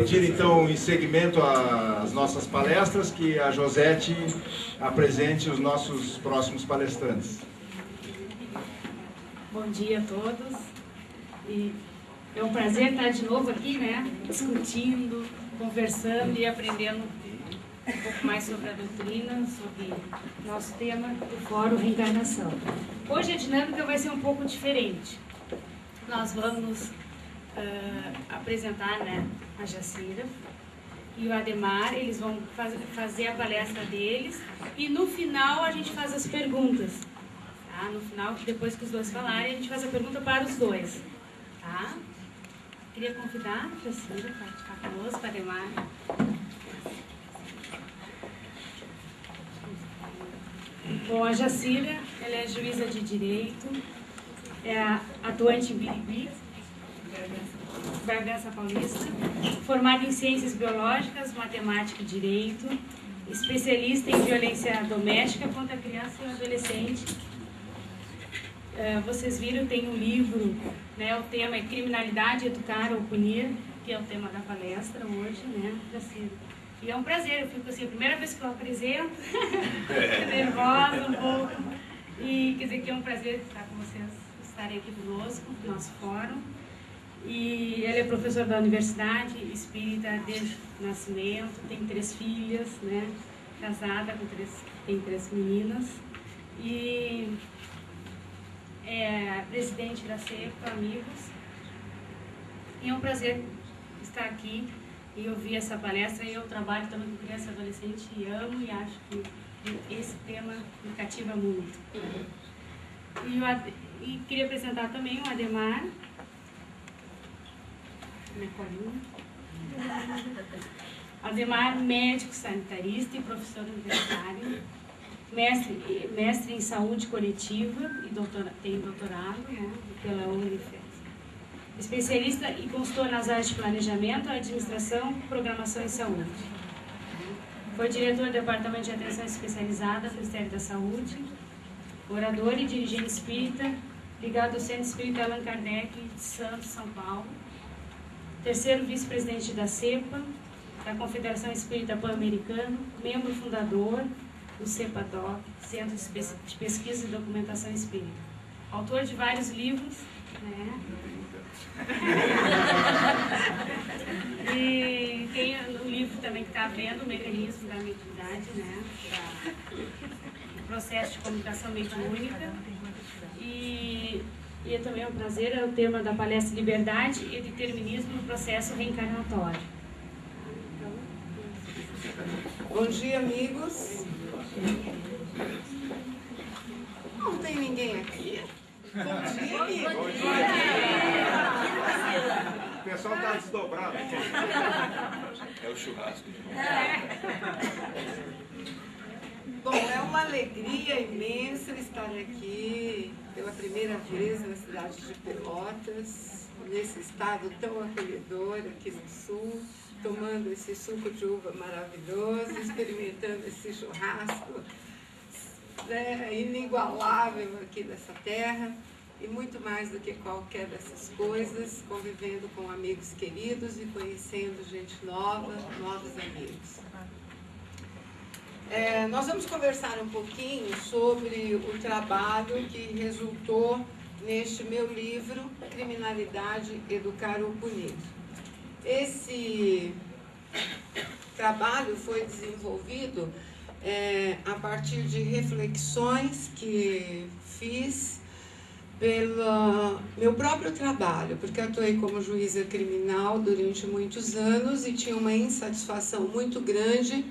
pedir então, em segmento às nossas palestras, que a Josete apresente os nossos próximos palestrantes. Bom dia a todos. E é um prazer estar de novo aqui, né? Discutindo, conversando e aprendendo um pouco mais sobre a doutrina, sobre o nosso tema do Fórum Reencarnação. Hoje a dinâmica vai ser um pouco diferente. Nós vamos apresentar, né, a Jacira e o Ademar. Eles vão fazer a palestra deles e no final a gente faz as perguntas. Tá? No final, depois que os dois falarem, a gente faz a pergunta para os dois. Tá? Queria convidar a Jacira para ficar conosco, Ademar. Bom, a Jacira, ela é juíza de direito, é atuante em Birigui, Bragança Paulista, formada em ciências biológicas, matemática e direito, especialista em violência doméstica contra a criança e o adolescente. Vocês viram, tem um livro, né, o tema é Criminalidade, Educar ou Punir, que é o tema da palestra hoje, né, Jacira. E é um prazer, eu fico assim, a primeira vez que eu apresento, nervosa um pouco, e quer dizer que é um prazer estar com vocês, estarem aqui conosco, no nosso fórum. E ele é professor da Universidade Espírita desde o nascimento, tem 3 filhas, né, casada, tem 3 meninas, e é presidente da CEPA, amigos. E é um prazer estar aqui e ouvir essa palestra. Eu trabalho também com criança e adolescente e amo, e acho que esse tema me cativa muito. E queria apresentar também o Ademar, minha colinha. Ademar, médico sanitarista e professor universitário, mestre em saúde coletiva e tem doutorado, né, pela Unifes. Especialista e consultor nas áreas de planejamento, administração, programação e saúde. Foi diretor do Departamento de Atenção Especializada do Ministério da Saúde, orador e dirigente espírita, ligado ao Centro Espírita Allan Kardec de Santos, São Paulo. 3º vice-presidente da CEPA, da Confederação Espírita Pan-Americana, membro fundador do CEPADOC, Centro de Pesquisa e Documentação Espírita. Autor de vários livros, né? E tem o livro também que está vendo, o Mecanismo da Mediunidade, né? O processo de comunicação mediúnica. E é também um prazer, é o tema da palestra Liberdade e Determinismo no Processo Reencarnatório. Bom dia, amigos. Não tem ninguém aqui. Bom dia, amigos. Bom dia. O pessoal está desdobrado. É o churrasco. Bom, é uma alegria imensa estar aqui pela primeira vez na cidade de Pelotas, nesse estado tão acolhedor aqui no sul, tomando esse suco de uva maravilhoso, experimentando esse churrasco, né, inigualável aqui dessa terra, e muito mais do que qualquer dessas coisas, convivendo com amigos queridos e conhecendo gente nova, novos amigos. Nós vamos conversar um pouquinho sobre o trabalho que resultou neste meu livro, Criminalidade, Educar ou Punir. Esse trabalho foi desenvolvido a partir de reflexões que fiz pelo meu próprio trabalho, porque atuei como juíza criminal durante muitos anos e tinha uma insatisfação muito grande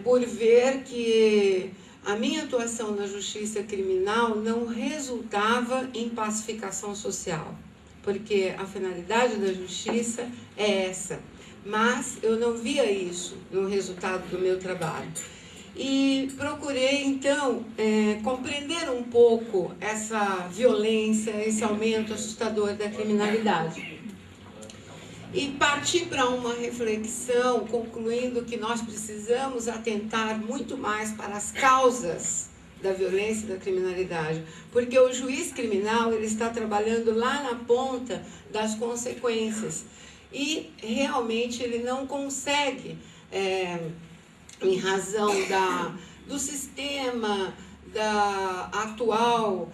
por ver que a minha atuação na justiça criminal não resultava em pacificação social, porque a finalidade da justiça é essa, mas eu não via isso no resultado do meu trabalho. E procurei, então, compreender um pouco essa violência, esse aumento assustador da criminalidade. E parti para uma reflexão, concluindo que nós precisamos atentar muito mais para as causas da violência e da criminalidade, porque o juiz criminal ele está trabalhando lá na ponta das consequências. e realmente ele não consegue, em razão do sistema da atual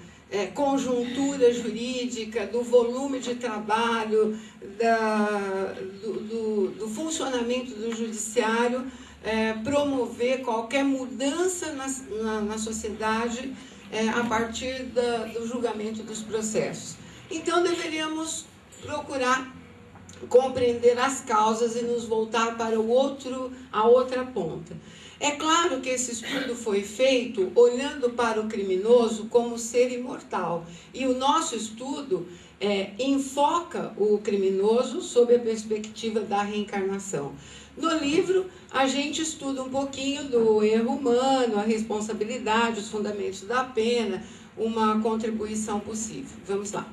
conjuntura jurídica, do volume de trabalho, do funcionamento do judiciário, promover qualquer mudança na sociedade a partir do julgamento dos processos. Então, deveríamos procurar compreender as causas e nos voltar para a outra ponta. É claro que esse estudo foi feito olhando para o criminoso como ser imortal. E o nosso estudo enfoca o criminoso sob a perspectiva da reencarnação. No livro, a gente estuda um pouquinho do erro humano, a responsabilidade, os fundamentos da pena, uma contribuição possível. Vamos lá.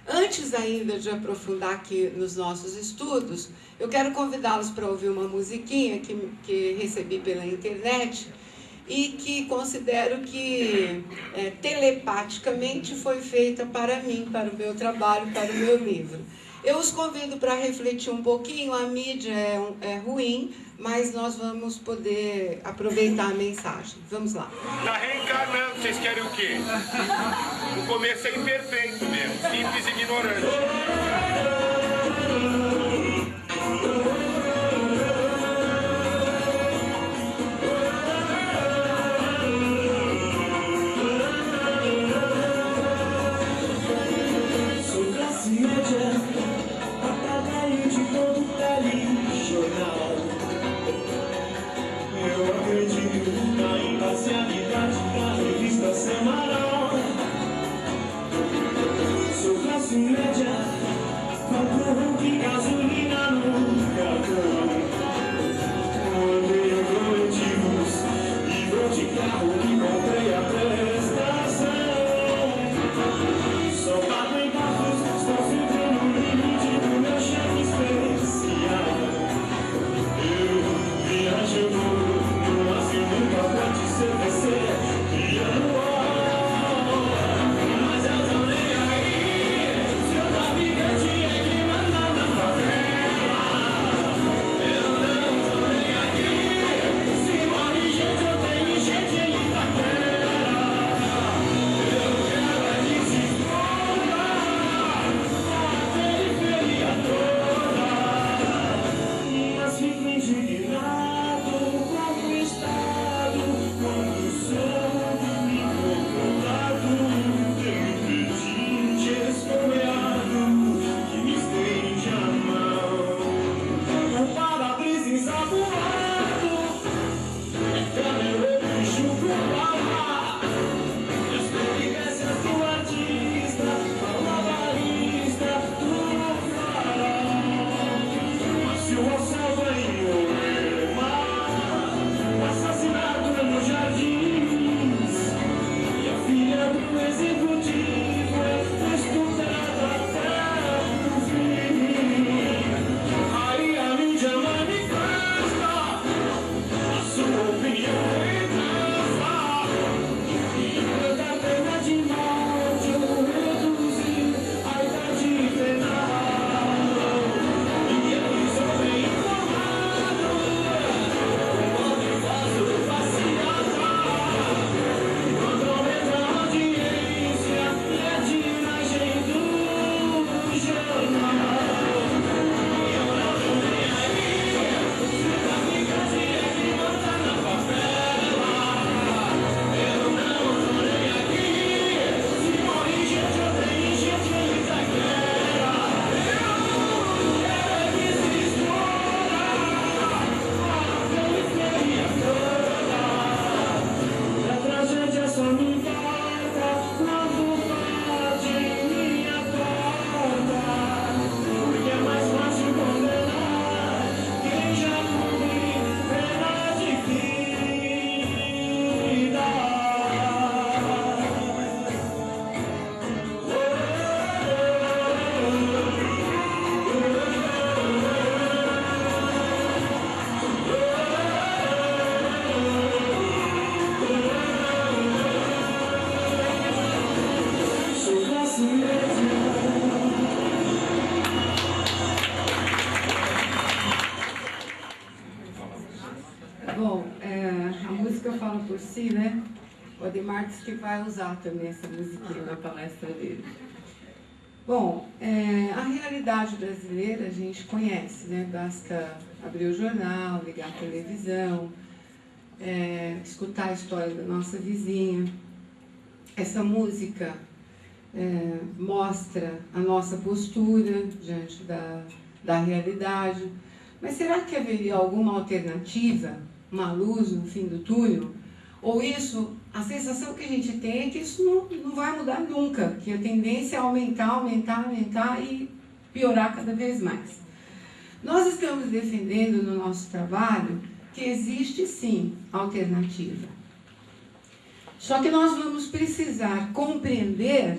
Antes ainda de aprofundar aqui nos nossos estudos, eu quero convidá-los para ouvir uma musiquinha que recebi pela internet e que considero que telepaticamente foi feita para mim, para o meu trabalho, para o meu livro. Eu os convido para refletir um pouquinho. A mídia é ruim, mas nós vamos poder aproveitar a mensagem. Vamos lá. Tá reencarnando, vocês querem o quê? O começo é imperfeito mesmo, simples e ignorante. Sou classe média, papagaio de todo telejornal. Eu acredito na imparcialidade da revista semanal. Sou classe média, patrão que gasolina nunca foi. Odeio coletivos e vou de carro que comprei a prestação. Só pago em carros, estou sempre no limite do meu cheque especial. Eu viajo no máximo nunca pode ser CVC e anual. Mas eu tô nem aí, seu navegante é que manda na favela. Eu não tô nem aqui, se morre gente eu tenho gente em Itaquera. O Ademar disse que vai usar também essa musiquinha na palestra dele. Bom, a realidade brasileira a gente conhece, né? Basta abrir o jornal, ligar a televisão, escutar a história da nossa vizinha. Essa música mostra a nossa postura diante da realidade. Mas será que haveria alguma alternativa, uma luz no fim do túnel? Ou isso, a sensação que a gente tem é que isso não vai mudar nunca, que a tendência é aumentar e piorar cada vez mais. Nós estamos defendendo no nosso trabalho que existe sim alternativa. Só que nós vamos precisar compreender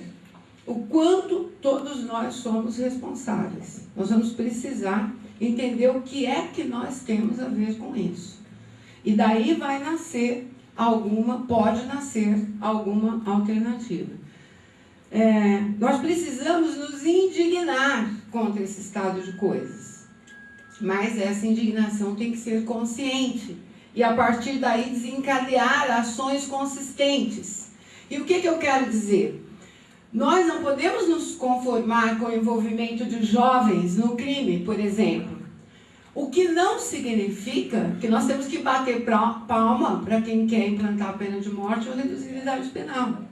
o quanto todos nós somos responsáveis. Nós vamos precisar entender o que é que nós temos a ver com isso. E daí pode nascer alguma alternativa. Nós precisamos nos indignar contra esse estado de coisas. Mas essa indignação tem que ser consciente. E a partir daí desencadear ações consistentes. E o que eu quero dizer? Nós não podemos nos conformar com o envolvimento de jovens no crime, por exemplo. O que não significa que nós temos que bater palma para quem quer implantar a pena de morte ou reduzibilidade penal.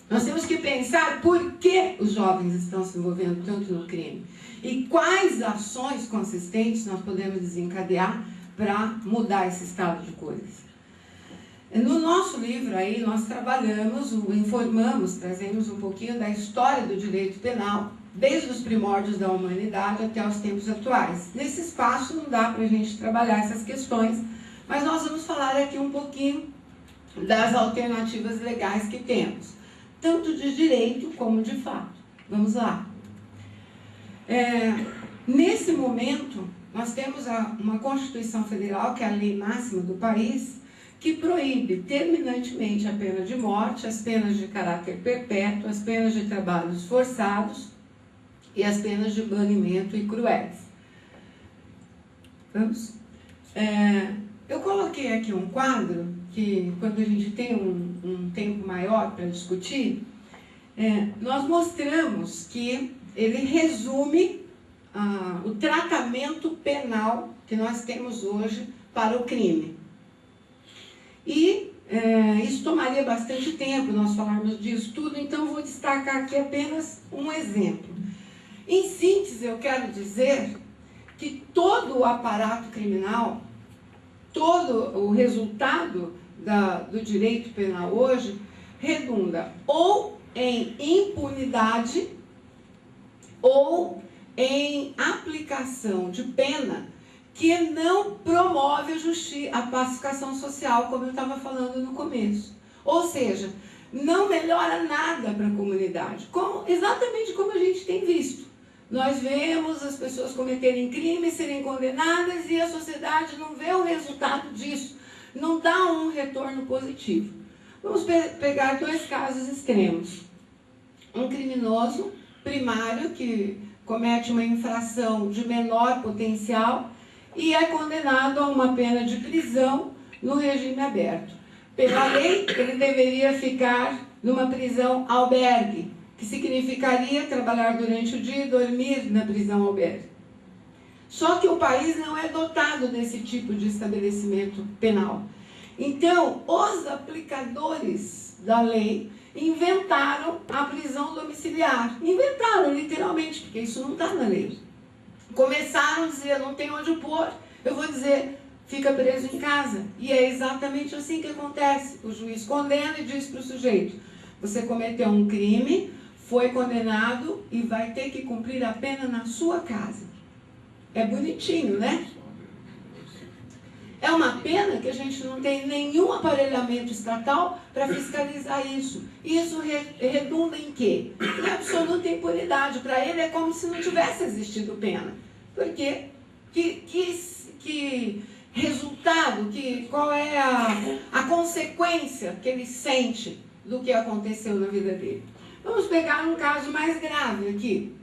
Nós temos que pensar por que os jovens estão se envolvendo tanto no crime e quais ações consistentes nós podemos desencadear para mudar esse estado de coisas. No nosso livro aí nós informamos, trazemos um pouquinho da história do direito penal, desde os primórdios da humanidade até os tempos atuais. Nesse espaço não dá para a gente trabalhar essas questões, mas nós vamos falar aqui um pouquinho das alternativas legais que temos, tanto de direito como de fato. Vamos lá. Nesse momento, nós temos uma Constituição Federal, que é a lei máxima do país, que proíbe terminantemente a pena de morte, as penas de caráter perpétuo, as penas de trabalhos forçados e as penas de banimento e cruéis. Vamos? Eu coloquei aqui um quadro que, quando a gente tem um tempo maior para discutir, nós mostramos que ele resume o tratamento penal que nós temos hoje para o crime. E isso tomaria bastante tempo nós falarmos disso tudo, então vou destacar aqui apenas um exemplo. Em síntese, eu quero dizer que todo o aparato criminal, todo o resultado do direito penal hoje, redunda ou em impunidade ou em aplicação de pena que não promove a pacificação social, como eu estava falando no começo. Ou seja, não melhora nada para a comunidade, exatamente como a gente tem visto. Nós vemos as pessoas cometerem crimes, serem condenadas e a sociedade não vê o resultado disso, não dá um retorno positivo. Vamos pegar dois casos extremos. Um criminoso primário que comete uma infração de menor potencial e é condenado a uma pena de prisão no regime aberto. Pela lei, ele deveria ficar numa prisão albergue, que significaria trabalhar durante o dia e dormir na prisão albergue. Só que o país não é dotado desse tipo de estabelecimento penal. Então, os aplicadores da lei inventaram a prisão domiciliar. Inventaram, literalmente, porque isso não está na lei. Começaram a dizer, não tem onde pôr, eu vou dizer, fica preso em casa. E é exatamente assim que acontece. O juiz condena e diz para o sujeito, você cometeu um crime, foi condenado e vai ter que cumprir a pena na sua casa. É bonitinho, né? É uma pena que a gente não tem nenhum aparelhamento estatal para fiscalizar isso. E isso redunda em quê? Em absoluta impunidade. Para ele é como se não tivesse existido pena. Porque que resultado, qual é a consequência que ele sente do que aconteceu na vida dele? Vamos pegar um caso mais grave aqui,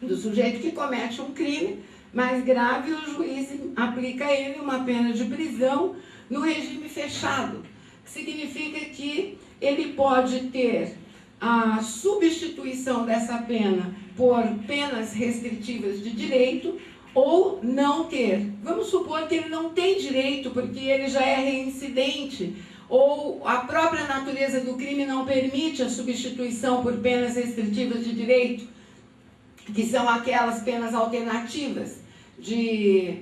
do sujeito que comete um crime mais grave, o juiz aplica a ele uma pena de prisão no regime fechado, que significa que ele pode ter a substituição dessa pena por penas restritivas de direito ou não ter. Vamos supor que ele não tem direito porque ele já é reincidente ou a própria natureza do crime não permite a substituição por penas restritivas de direito, que são aquelas penas alternativas de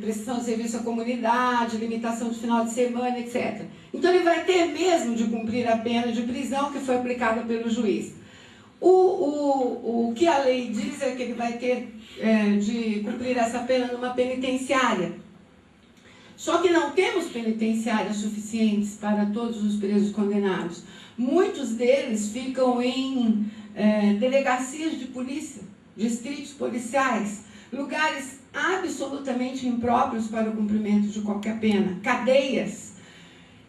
prestação de serviço à comunidade, limitação de final de semana, etc. Então ele vai ter mesmo de cumprir a pena de prisão que foi aplicada pelo juiz. O que a lei diz é que ele vai ter de cumprir essa pena numa penitenciária. Só que não temos penitenciárias suficientes para todos os presos condenados. Muitos deles ficam em delegacias de polícia, distritos policiais, lugares absolutamente impróprios para o cumprimento de qualquer pena, cadeias.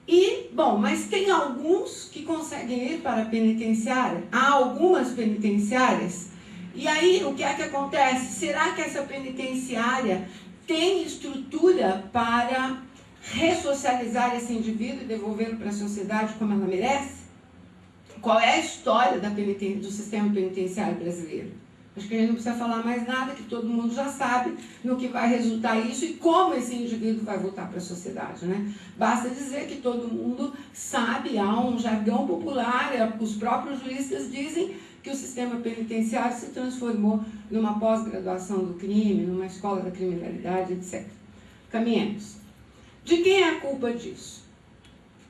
E, bom, mas tem alguns que conseguem ir para a penitenciária, há algumas penitenciárias, e aí o que é que acontece? Será que essa penitenciária tem estrutura para ressocializar esse indivíduo e devolvê-lo para a sociedade como ela merece? Qual é a história do sistema penitenciário brasileiro? Acho que a gente não precisa falar mais nada, que todo mundo já sabe no que vai resultar isso e como esse indivíduo vai voltar para a sociedade, né? Basta dizer que todo mundo sabe, há um jargão popular, os próprios juristas dizem que o sistema penitenciário se transformou numa pós-graduação do crime, numa escola da criminalidade, etc. Caminhemos. De quem é a culpa disso?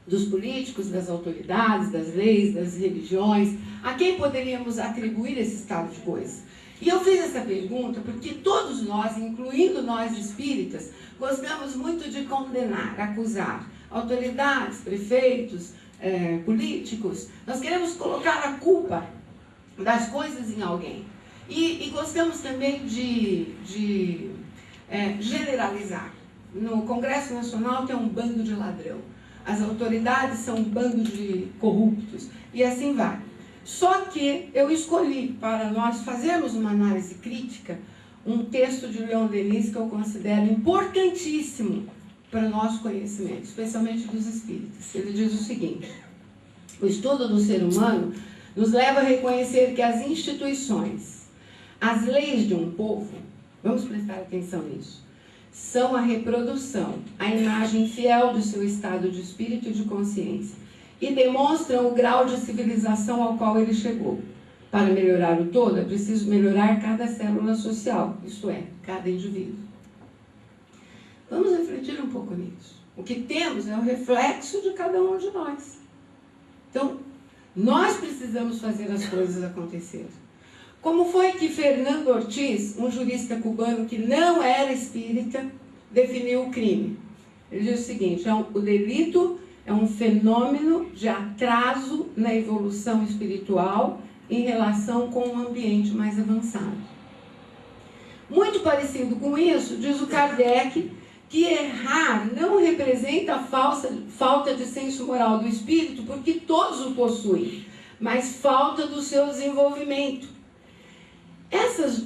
Dos políticos, das autoridades, das leis, das religiões? A quem poderíamos atribuir esse estado de coisas? E eu fiz essa pergunta porque todos nós, incluindo nós espíritas, gostamos muito de condenar, acusar autoridades, prefeitos, políticos. Nós queremos colocar a culpa das coisas em alguém. E gostamos também de generalizar. No Congresso Nacional tem um bando de ladrão. As autoridades são um bando de corruptos. E assim vai. Só que eu escolhi, para nós fazermos uma análise crítica, um texto de Leon Denis que eu considero importantíssimo para o nosso conhecimento, especialmente dos espíritas. Ele diz o seguinte: o estudo do ser humano nos leva a reconhecer que as instituições, as leis de um povo, vamos prestar atenção nisso, são a reprodução, a imagem fiel do seu estado de espírito e de consciência, e demonstram o grau de civilização ao qual ele chegou. Para melhorar o todo, é preciso melhorar cada célula social, isto é, cada indivíduo. Vamos refletir um pouco nisso. O que temos é o reflexo de cada um de nós. Então, nós precisamos fazer as coisas acontecerem. Como foi que Fernando Ortiz, um jurista cubano que não era espírita, definiu o crime? Ele diz o seguinte: o delito é um fenômeno de atraso na evolução espiritual em relação com um ambiente mais avançado. Muito parecido com isso, diz o Kardec, que errar não representa a falta de senso moral do espírito, porque todos o possuem, mas falta do seu desenvolvimento. Esses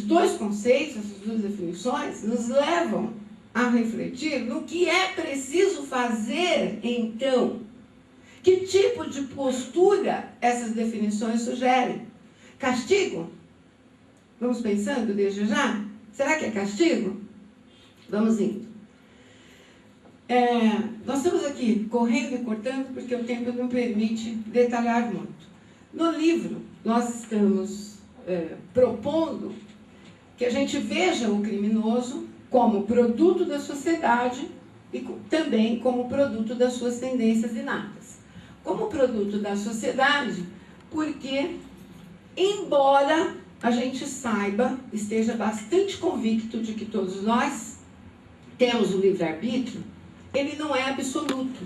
dois conceitos, essas duas definições, nos levam a refletir no que é preciso fazer, então. Que tipo de postura essas definições sugerem? Castigo? Vamos pensando desde já? Será que é castigo? Vamos indo. Nós estamos aqui correndo e cortando porque o tempo não permite detalhar muito. No livro, nós estamos propondo que a gente veja o criminoso como produto da sociedade e também como produto das suas tendências inatas. Como produto da sociedade, porque, embora a gente saiba, esteja bastante convicto de que todos nós temos o livre-arbítrio, ele não é absoluto.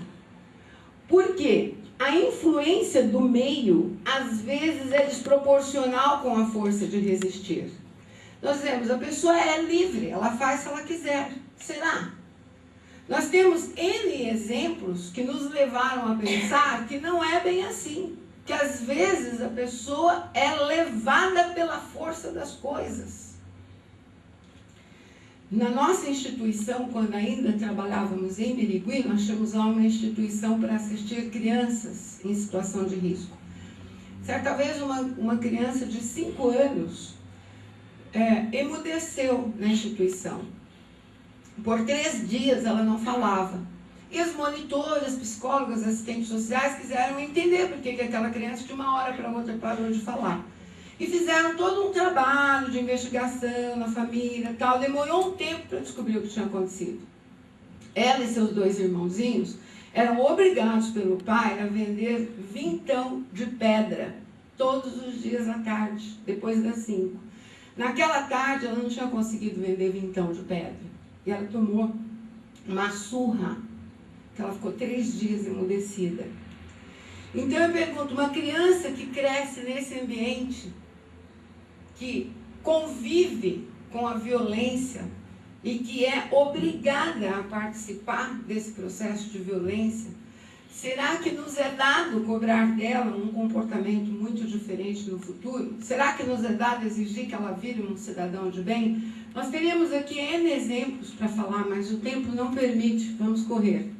Por quê? A influência do meio, às vezes, é desproporcional com a força de resistir. Nós dizemos, a pessoa é livre, ela faz se ela quiser. Será? Nós temos N exemplos que nos levaram a pensar que não é bem assim. Que às vezes a pessoa é levada pela força das coisas. Na nossa instituição, quando ainda trabalhávamos em Birigui, nós tínhamos lá uma instituição para assistir crianças em situação de risco. Certa vez, uma criança de 5 anos emudeceu na instituição. Por 3 dias ela não falava. E os monitores, psicólogos, assistentes sociais quiseram entender por que aquela criança de uma hora para outra parou de falar. E fizeram todo um trabalho de investigação na família e tal. Demorou um tempo para descobrir o que tinha acontecido. Ela e seus 2 irmãozinhos eram obrigados pelo pai a vender vintão de pedra todos os dias à tarde, depois das 5. Naquela tarde ela não tinha conseguido vender vintão de pedra. E ela tomou uma surra, que ela ficou 3 dias emudecida. Então eu pergunto, uma criança que cresce nesse ambiente, que convive com a violência e que é obrigada a participar desse processo de violência, será que nos é dado cobrar dela um comportamento muito diferente no futuro? Será que nos é dado exigir que ela vire um cidadão de bem? Nós teríamos aqui N exemplos para falar, mas o tempo não permite, vamos correr.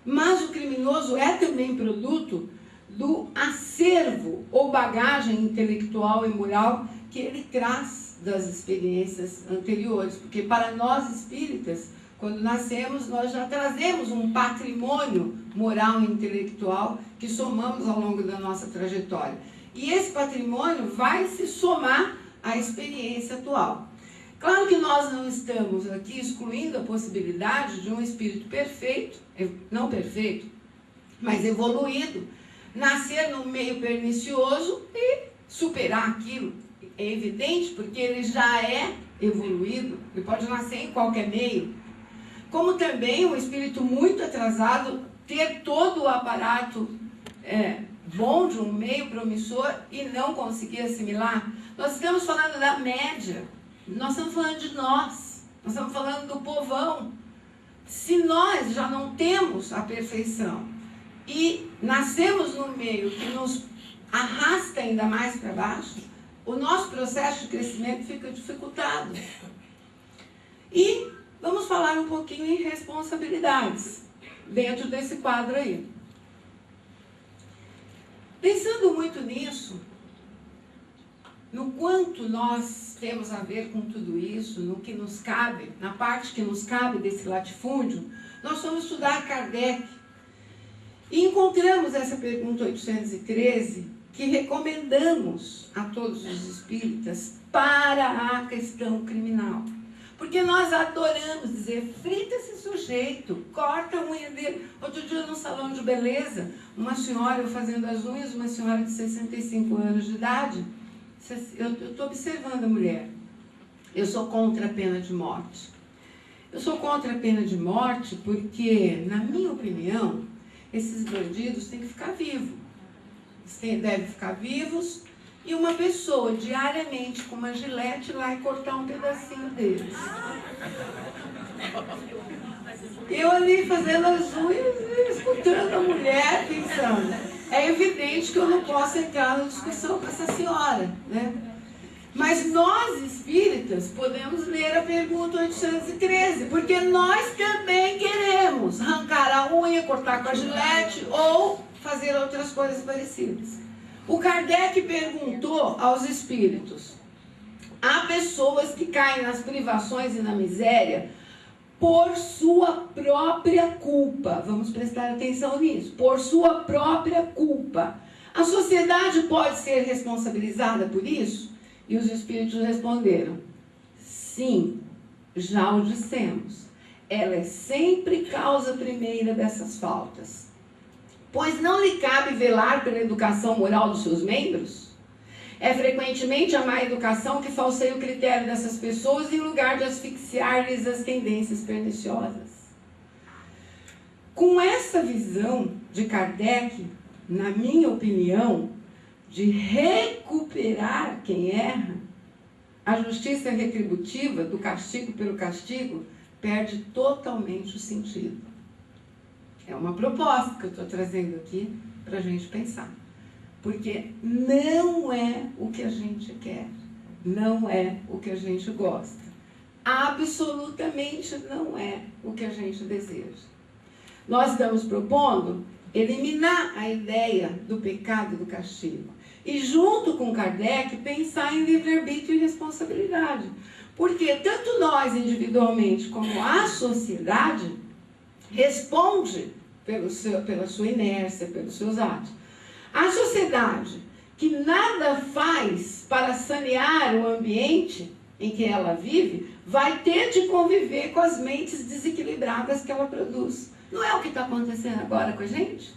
Mas o criminoso é também produto do acervo ou bagagem intelectual e moral que ele traz das experiências anteriores. Porque para nós espíritas, quando nascemos, nós já trazemos um patrimônio moral e intelectual que somamos ao longo da nossa trajetória. E esse patrimônio vai se somar à experiência atual. Claro que nós não estamos aqui excluindo a possibilidade de um espírito perfeito, não perfeito, mas evoluído, nascer num meio pernicioso e superar aquilo. É evidente, porque ele já é evoluído, ele pode nascer em qualquer meio. Como também um espírito muito atrasado ter todo o aparato bom de um meio promissor e não conseguir assimilar. Nós estamos falando da média, nós estamos falando de nós estamos falando do povão. Se nós já não temos a perfeição e nascemos num meio que nos arrasta ainda mais para baixo, o nosso processo de crescimento fica dificultado. E vamos falar um pouquinho em responsabilidades dentro desse quadro aí. Pensando muito nisso, no quanto nós temos a ver com tudo isso, no que nos cabe, na parte que nos cabe desse latifúndio, nós fomos estudar Kardec e encontramos essa pergunta 813, que recomendamos a todos os espíritas para a questão criminal. Porque nós adoramos dizer, frita esse sujeito, corta a unha dele. Outro dia, num salão de beleza, uma senhora fazendo as unhas, uma senhora de 65 anos de idade, eu estou observando a mulher. Eu sou contra a pena de morte. Eu sou contra a pena de morte porque, na minha opinião, esses bandidos têm que ficar vivos. Eles devem ficar vivos e uma pessoa diariamente com uma gilete lá e cortar um pedacinho deles. Eu ali fazendo as unhas e escutando a mulher pensando, é evidente que eu não posso entrar na discussão com essa senhora, né? Mas nós, espíritas, podemos ler a pergunta 813, porque nós também queremos arrancar a unha, cortar com a gilete ou fazer outras coisas parecidas. O Kardec perguntou aos espíritos, há pessoas que caem nas privações e na miséria por sua própria culpa. Vamos prestar atenção nisso. Por sua própria culpa. A sociedade pode ser responsabilizada por isso? E os espíritos responderam, sim, já o dissemos. Ela é sempre causa primeira dessas faltas. Pois não lhe cabe velar pela educação moral dos seus membros? É frequentemente a má educação que falseia o critério dessas pessoas em lugar de asfixiar-lhes as tendências perniciosas. Com essa visão de Kardec, na minha opinião, de recuperar quem erra, a justiça retributiva do castigo pelo castigo perde totalmente o sentido. É uma proposta que eu estou trazendo aqui para a gente pensar. Porque não é o que a gente quer, não é o que a gente gosta. absolutamente não é o que a gente deseja. Nós estamos propondo eliminar a ideia do pecado e do castigo. E junto com Kardec, pensar em livre-arbítrio e responsabilidade. Porque tanto nós individualmente como a sociedade responde pela sua inércia, pelos seus atos. A sociedade que nada faz para sanear o ambiente em que ela vive, vai ter de conviver com as mentes desequilibradas que ela produz. Não é o que está acontecendo agora com a gente?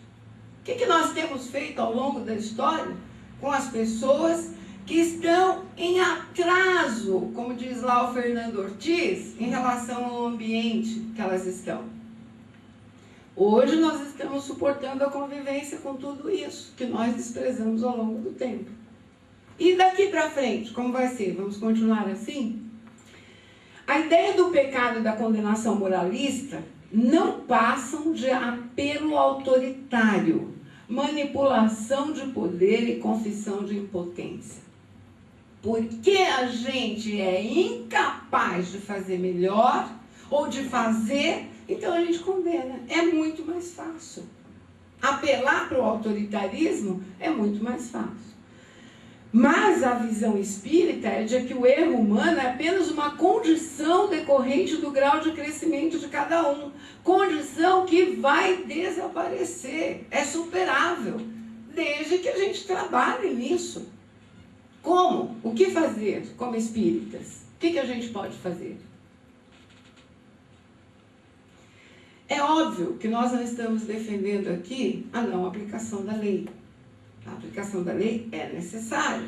O que nós temos feito ao longo da história com as pessoas que estão em atraso, como diz lá o Fernando Ortiz, em relação ao ambiente que elas estão? Hoje nós estamos suportando a convivência com tudo isso que nós desprezamos ao longo do tempo. E daqui para frente, como vai ser? Vamos continuar assim? A ideia do pecado e da condenação moralista não passam de apelo autoritário, manipulação de poder e confissão de impotência. Porque a gente é incapaz de fazer melhor ou de fazer, então a gente condena. É muito mais fácil. Apelar para o autoritarismo é muito mais fácil. Mas a visão espírita é de que o erro humano é apenas uma condição decorrente do grau de crescimento de cada um. Condição que vai desaparecer, é superável, desde que a gente trabalhe nisso. Como? O que fazer como espíritas? O que a gente pode fazer? É óbvio que nós não estamos defendendo aqui a não aplicação da lei. A aplicação da lei é necessária.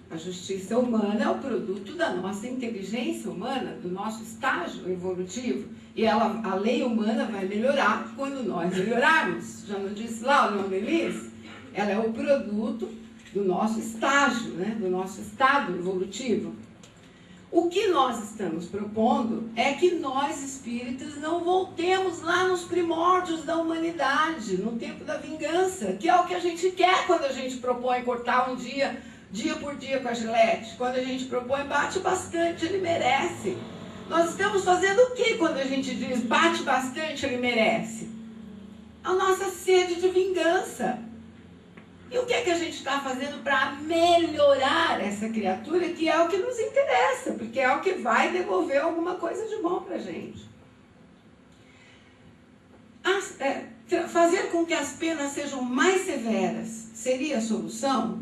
A justiça humana é o produto da nossa inteligência humana, do nosso estágio evolutivo. E a lei humana vai melhorar quando nós melhorarmos. Já não disse lá o Leon Denis? Ela é o produto do nosso estágio, né? Do nosso estado evolutivo. O que nós estamos propondo é que nós, espíritas, não voltemos lá nos primórdios da humanidade, no tempo da vingança, que é o que a gente quer quando a gente propõe cortar um dia por dia com a Gillette. Quando a gente propõe, bate bastante, ele merece. Nós estamos fazendo o que quando a gente diz bate bastante, ele merece? A nossa sede de vingança. E o que é que a gente está fazendo para melhorar essa criatura, que é o que nos interessa, porque é o que vai devolver alguma coisa de bom para a gente. Fazer com que as penas sejam mais severas seria a solução?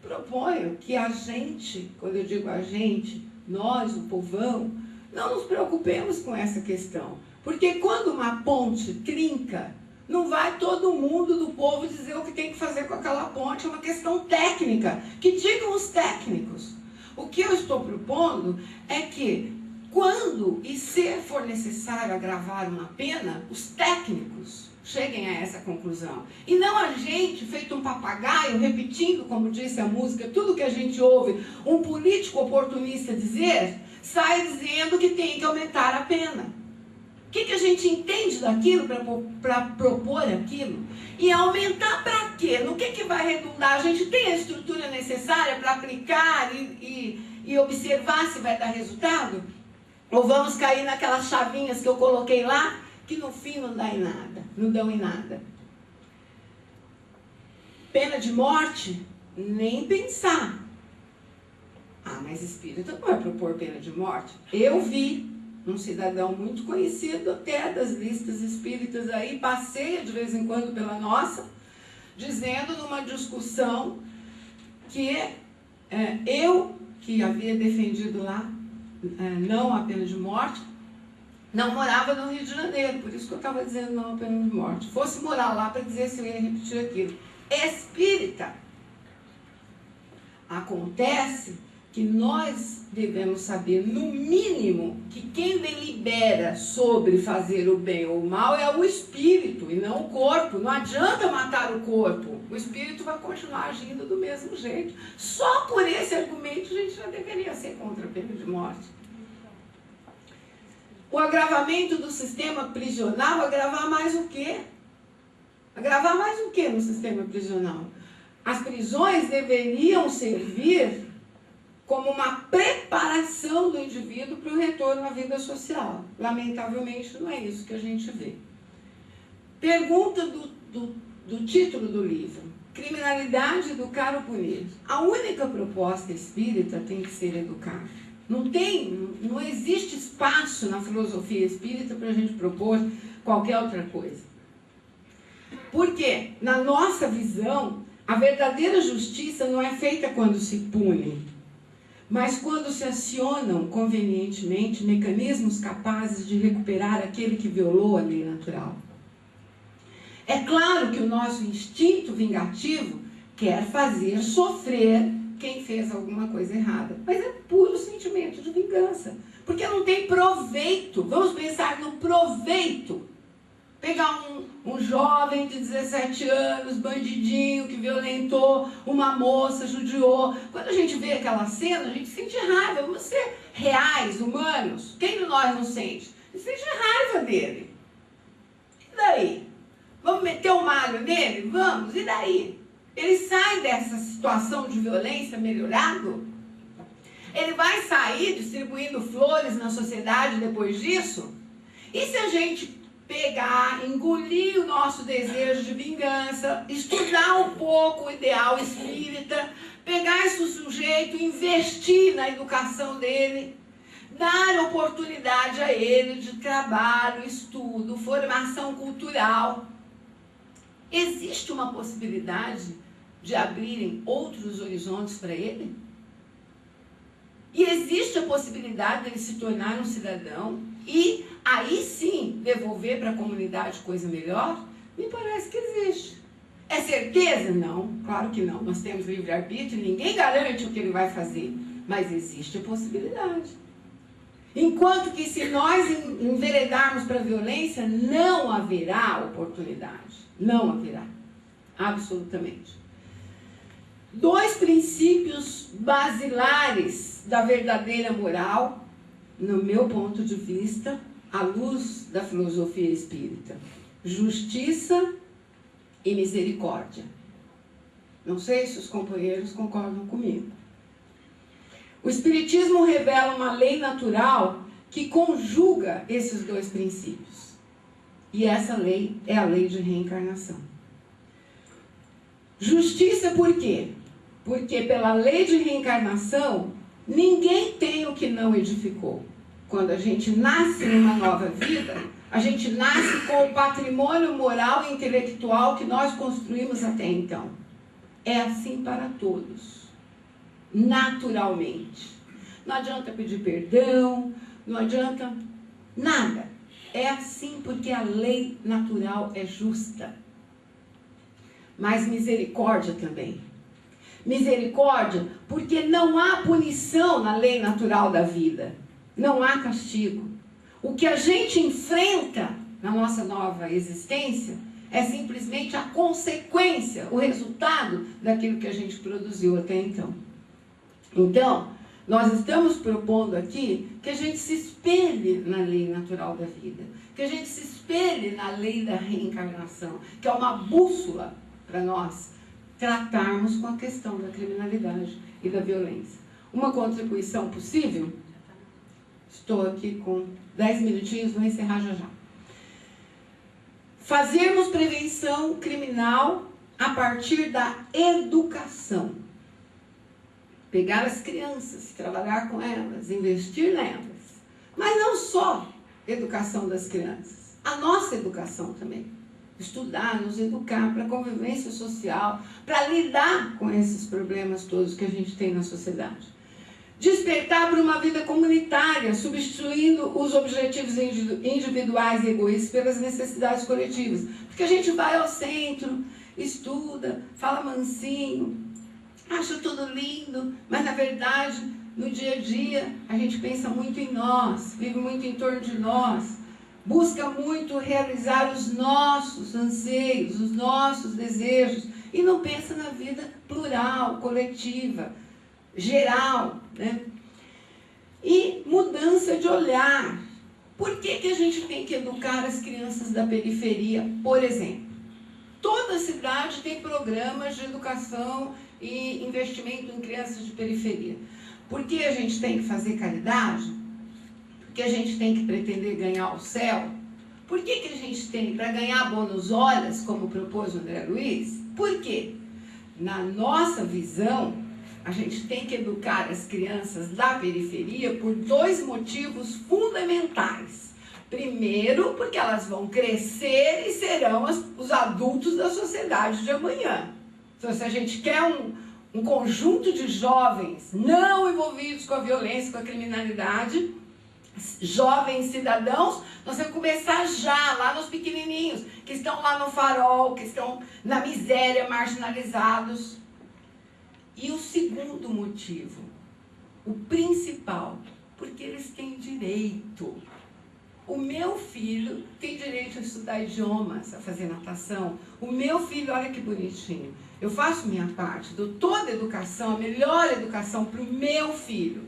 Proponho que a gente, quando eu digo a gente, nós, o povão, não nos preocupemos com essa questão. Porque quando uma ponte trinca, não vai todo mundo do povo dizer o que tem que fazer com aquela ponte. É uma questão técnica. Que digam os técnicos. O que eu estou propondo é que, quando e se for necessário agravar uma pena, os técnicos cheguem a essa conclusão. E não a gente, feito um papagaio, repetindo, como disse a música, tudo que a gente ouve, um político oportunista dizer, sai dizendo que tem que aumentar a pena. O que a gente entende daquilo para propor aquilo? E aumentar para quê? No que vai redundar? A gente tem a estrutura necessária para aplicar e observar se vai dar resultado? Ou vamos cair naquelas chavinhas que eu coloquei lá, que no fim não dá em nada, não dão em nada? Pena de morte? Nem pensar. Ah, mas espírita não vai propor pena de morte? Eu vi um cidadão muito conhecido até das listas espíritas aí, passeia de vez em quando pela nossa, dizendo numa discussão que eu, que havia defendido lá não a pena de morte, não morava no Rio de Janeiro, por isso que eu estava dizendo não a pena de morte. Fosse morar lá para dizer se eu ia repetir aquilo. Espírita. Acontece que nós devemos saber, no mínimo, que quem delibera sobre fazer o bem ou o mal é o espírito e não o corpo. Não adianta matar o corpo. O espírito vai continuar agindo do mesmo jeito. Só por esse argumento a gente já deveria ser contra a pena de morte. O agravamento do sistema prisional, agravar mais o quê? Agravar mais o quê no sistema prisional? As prisões deveriam servir como uma preparação do indivíduo para o retorno à vida social. Lamentavelmente, não é isso que a gente vê. Pergunta do título do livro: Criminalidade, educar ou punir? A única proposta espírita tem que ser educar. Não existe espaço na filosofia espírita para a gente propor qualquer outra coisa. Porque, na nossa visão, a verdadeira justiça não é feita quando se pune, mas quando se acionam convenientemente mecanismos capazes de recuperar aquele que violou a lei natural. É claro que o nosso instinto vingativo quer fazer sofrer quem fez alguma coisa errada, mas é puro sentimento de vingança, porque não tem proveito. Vamos pensar no proveito. Pegar um jovem de 17 anos, bandidinho, que violentou uma moça, judiou. Quando a gente vê aquela cena, a gente sente raiva. Vamos ser reais, humanos. Quem de nós não sente? A gente sente raiva dele. E daí? Vamos meter o malho nele? Vamos. E daí? Ele sai dessa situação de violência melhorado? Ele vai sair distribuindo flores na sociedade depois disso? E se a gente pegar, engolir o nosso desejo de vingança, estudar um pouco o ideal espírita, pegar esse sujeito, investir na educação dele, dar oportunidade a ele de trabalho, estudo, formação cultural? Existe uma possibilidade de abrirem outros horizontes para ele? E existe a possibilidade de ele se tornar um cidadão e aí sim devolver para a comunidade coisa melhor? Me parece que existe. É certeza? Não, claro que não. Nós temos livre-arbítrio e ninguém garante o que ele vai fazer. Mas existe a possibilidade. Enquanto que se nós enveredarmos para a violência, não haverá oportunidade. Não haverá. Absolutamente. 2 princípios basilares da verdadeira moral, no meu ponto de vista, à luz da filosofia espírita: justiça e misericórdia. Não sei se os companheiros concordam comigo. O Espiritismo revela uma lei natural que conjuga esses 2 princípios. E essa lei é a lei de reencarnação. Justiça por quê? Porque pela lei de reencarnação, ninguém tem o que não edificou. Quando a gente nasce numa nova vida, a gente nasce com o patrimônio moral e intelectual que nós construímos até então. É assim para todos. Naturalmente. Não adianta pedir perdão, não adianta nada. É assim porque a lei natural é justa. Mas misericórdia também. Misericórdia porque não há punição na lei natural da vida. Não há castigo. O que a gente enfrenta na nossa nova existência é simplesmente a consequência, o resultado daquilo que a gente produziu até então. Então, nós estamos propondo aqui que a gente se espelhe na lei natural da vida, que a gente se espelhe na lei da reencarnação, que é uma bússola para nós tratarmos com a questão da criminalidade e da violência. Uma contribuição possível? Estou aqui com 10 minutinhos, vou encerrar já já. Fazermos prevenção criminal a partir da educação. Pegar as crianças, trabalhar com elas, investir nelas. Mas não só educação das crianças, a nossa educação também. Estudar, nos educar para a convivência social, para lidar com esses problemas todos que a gente tem na sociedade. Despertar para uma vida comunitária, substituindo os objetivos individuais e egoístas pelas necessidades coletivas. Porque a gente vai ao centro, estuda, fala mansinho, acha tudo lindo, mas na verdade, no dia a dia, a gente pensa muito em nós, vive muito em torno de nós, busca muito realizar os nossos anseios, os nossos desejos, e não pensa na vida plural, coletiva, geral, né? E mudança de olhar. Por que a gente tem que educar as crianças da periferia, por exemplo? Toda cidade tem programas de educação e investimento em crianças de periferia. Por que a gente tem que fazer caridade? Por que a gente tem que pretender ganhar o céu? Por que a gente tem para ganhar bônus horas, como propôs o André Luiz? Por quê? Na nossa visão, a gente tem que educar as crianças da periferia por 2 motivos fundamentais. Primeiro, porque elas vão crescer e serão os adultos da sociedade de amanhã. Então, se a gente quer um conjunto de jovens não envolvidos com a violência, com a criminalidade, jovens cidadãos, nós temos que começar já, lá nos pequenininhos, que estão lá no farol, que estão na miséria, marginalizados. E o segundo motivo, o principal, porque eles têm direito. O meu filho tem direito a estudar idiomas, a fazer natação. O meu filho, olha que bonitinho, eu faço minha parte, dou toda a educação, a melhor educação para o meu filho.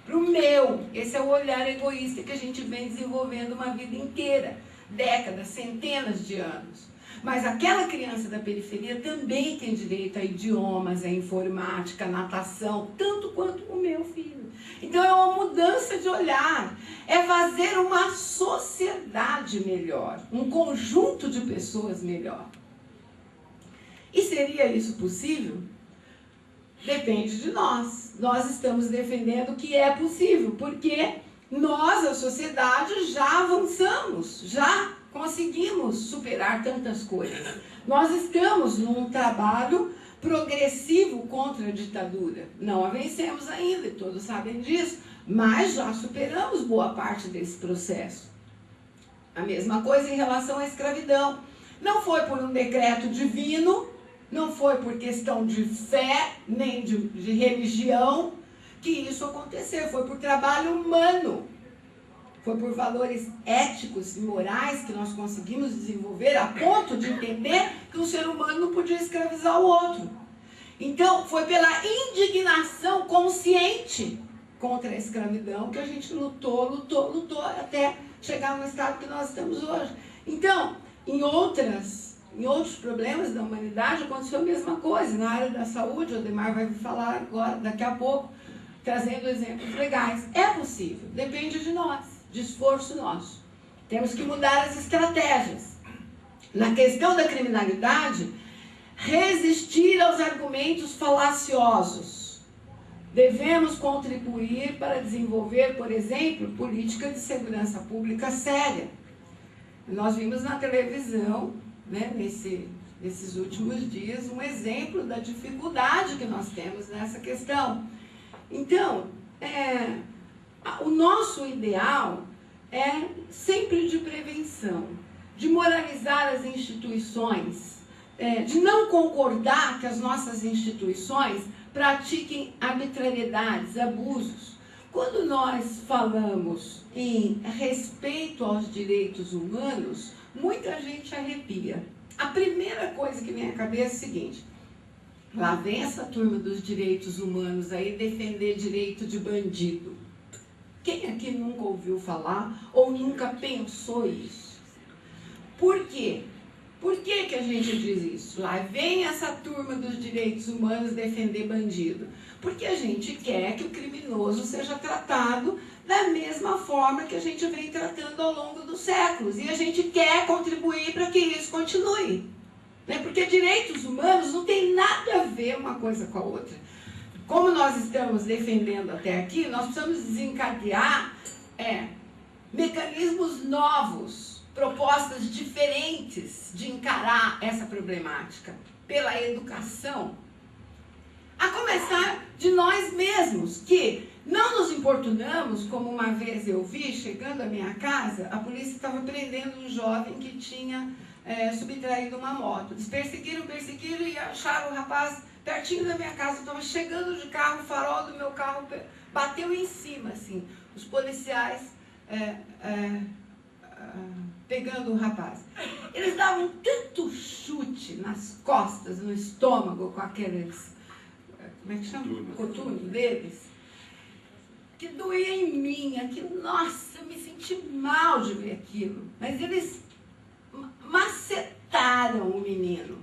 Para o meu. Esse é o olhar egoísta que a gente vem desenvolvendo uma vida inteira, décadas, centenas de anos. Mas aquela criança da periferia também tem direito a idiomas, a informática, a natação, tanto quanto o meu filho. Então é uma mudança de olhar, é fazer uma sociedade melhor, um conjunto de pessoas melhor. E seria isso possível? Depende de nós. Nós estamos defendendo que é possível, porque nós, a sociedade, já avançamos, já conseguimos superar tantas coisas. Nós estamos num trabalho progressivo contra a ditadura. Não a vencemos ainda, todos sabem disso, mas já superamos boa parte desse processo. A mesma coisa em relação à escravidão. Não foi por um decreto divino, não foi por questão de fé, nem de religião, que isso aconteceu. Foi por trabalho humano. Foi por valores éticos e morais que nós conseguimos desenvolver a ponto de entender que um ser humano não podia escravizar o outro. Então, foi pela indignação consciente contra a escravidão que a gente lutou até chegar no estado que nós estamos hoje. Então, em outros problemas da humanidade aconteceu a mesma coisa. Na área da saúde, o Ademar vai falar agora, daqui a pouco, trazendo exemplos legais. É possível, depende de nós, de esforço nosso. Temos que mudar as estratégias. Na questão da criminalidade, resistir aos argumentos falaciosos. Devemos contribuir para desenvolver, por exemplo, política de segurança pública séria. Nós vimos na televisão, né, nesses últimos dias, um exemplo da dificuldade que nós temos nessa questão. Então, o nosso ideal é sempre de prevenção, de moralizar as instituições, de não concordar que as nossas instituições pratiquem arbitrariedades, abusos. Quando nós falamos em respeito aos direitos humanos, muita gente arrepia. A primeira coisa que vem à cabeça é o seguinte: lá vem essa turma dos direitos humanos aí defender direito de bandido. Quem aqui nunca ouviu falar ou nunca pensou isso? Por quê? Por que a gente diz isso? Lá vem essa turma dos direitos humanos defender bandido. Porque a gente quer que o criminoso seja tratado da mesma forma que a gente vem tratando ao longo dos séculos. E a gente quer contribuir para que isso continue. Né? Porque direitos humanos não tem nada a ver uma coisa com a outra. Como nós estamos defendendo até aqui, nós precisamos desencadear mecanismos novos, propostas diferentes de encarar essa problemática pela educação. A começar de nós mesmos, que não nos importunamos, como uma vez eu vi, chegando à minha casa, a polícia estava prendendo um jovem que tinha subtraído uma moto. Eles perseguiram e acharam o rapaz pertinho da minha casa. Eu estava chegando de carro, o farol do meu carro bateu em cima, assim. Os policiais pegando o rapaz. Eles davam tanto chute nas costas, no estômago, com aqueles, como é que chama? Coturno deles, que doía em mim, aquilo, nossa, eu me senti mal de ver aquilo. Mas eles macetaram o menino.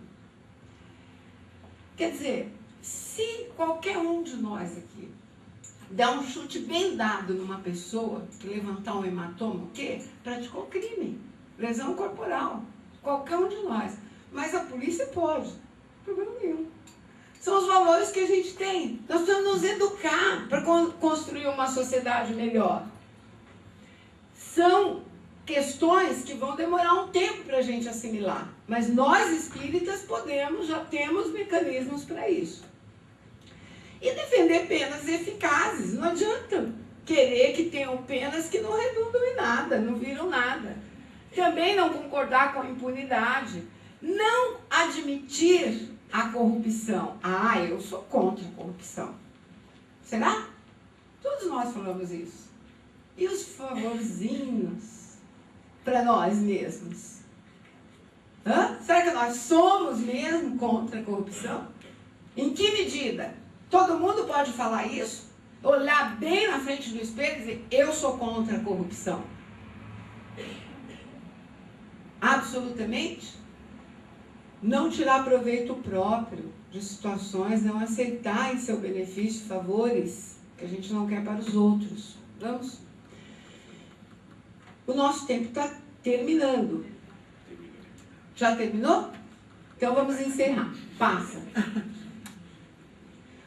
Quer dizer, se qualquer um de nós aqui dar um chute bem dado numa pessoa, levantar um hematoma, o quê? Praticou crime, lesão corporal, qualquer um de nós. Mas a polícia pode, problema nenhum. São os valores que a gente tem. Nós precisamos nos educar para construir uma sociedade melhor. São questões que vão demorar um tempo para a gente assimilar. Mas nós espíritas podemos, já temos mecanismos para isso. E defender penas eficazes. Não adianta querer que tenham penas que não redundam em nada, não viram nada. Também não concordar com a impunidade. Não admitir a corrupção. Ah, eu sou contra a corrupção. Será? Todos nós falamos isso. E os favorzinhos para nós mesmos? Hã? Será que nós somos mesmo contra a corrupção? Em que medida? Todo mundo pode falar isso? Olhar bem na frente do espelho e dizer, eu sou contra a corrupção. Absolutamente. Não tirar proveito próprio de situações, não aceitar em seu benefício favores que a gente não quer para os outros. Vamos? O nosso tempo está terminando. Já terminou? Então vamos encerrar. Passa.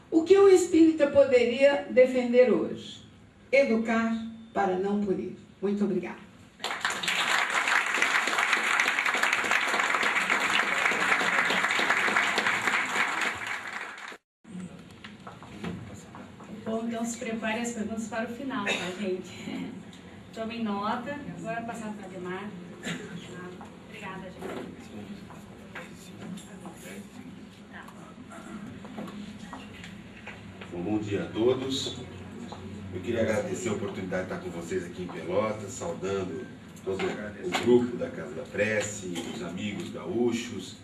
O que o espírita poderia defender hoje? Educar para não punir. Muito obrigada. Bom, então se prepare as perguntas para o final, tá, gente? Tomem nota. Agora passar para a Ademar. Obrigada, gente. Bom dia a todos. Eu queria agradecer a oportunidade de estar com vocês aqui em Pelotas, saudando todo o grupo da Casa da Prece, os amigos gaúchos,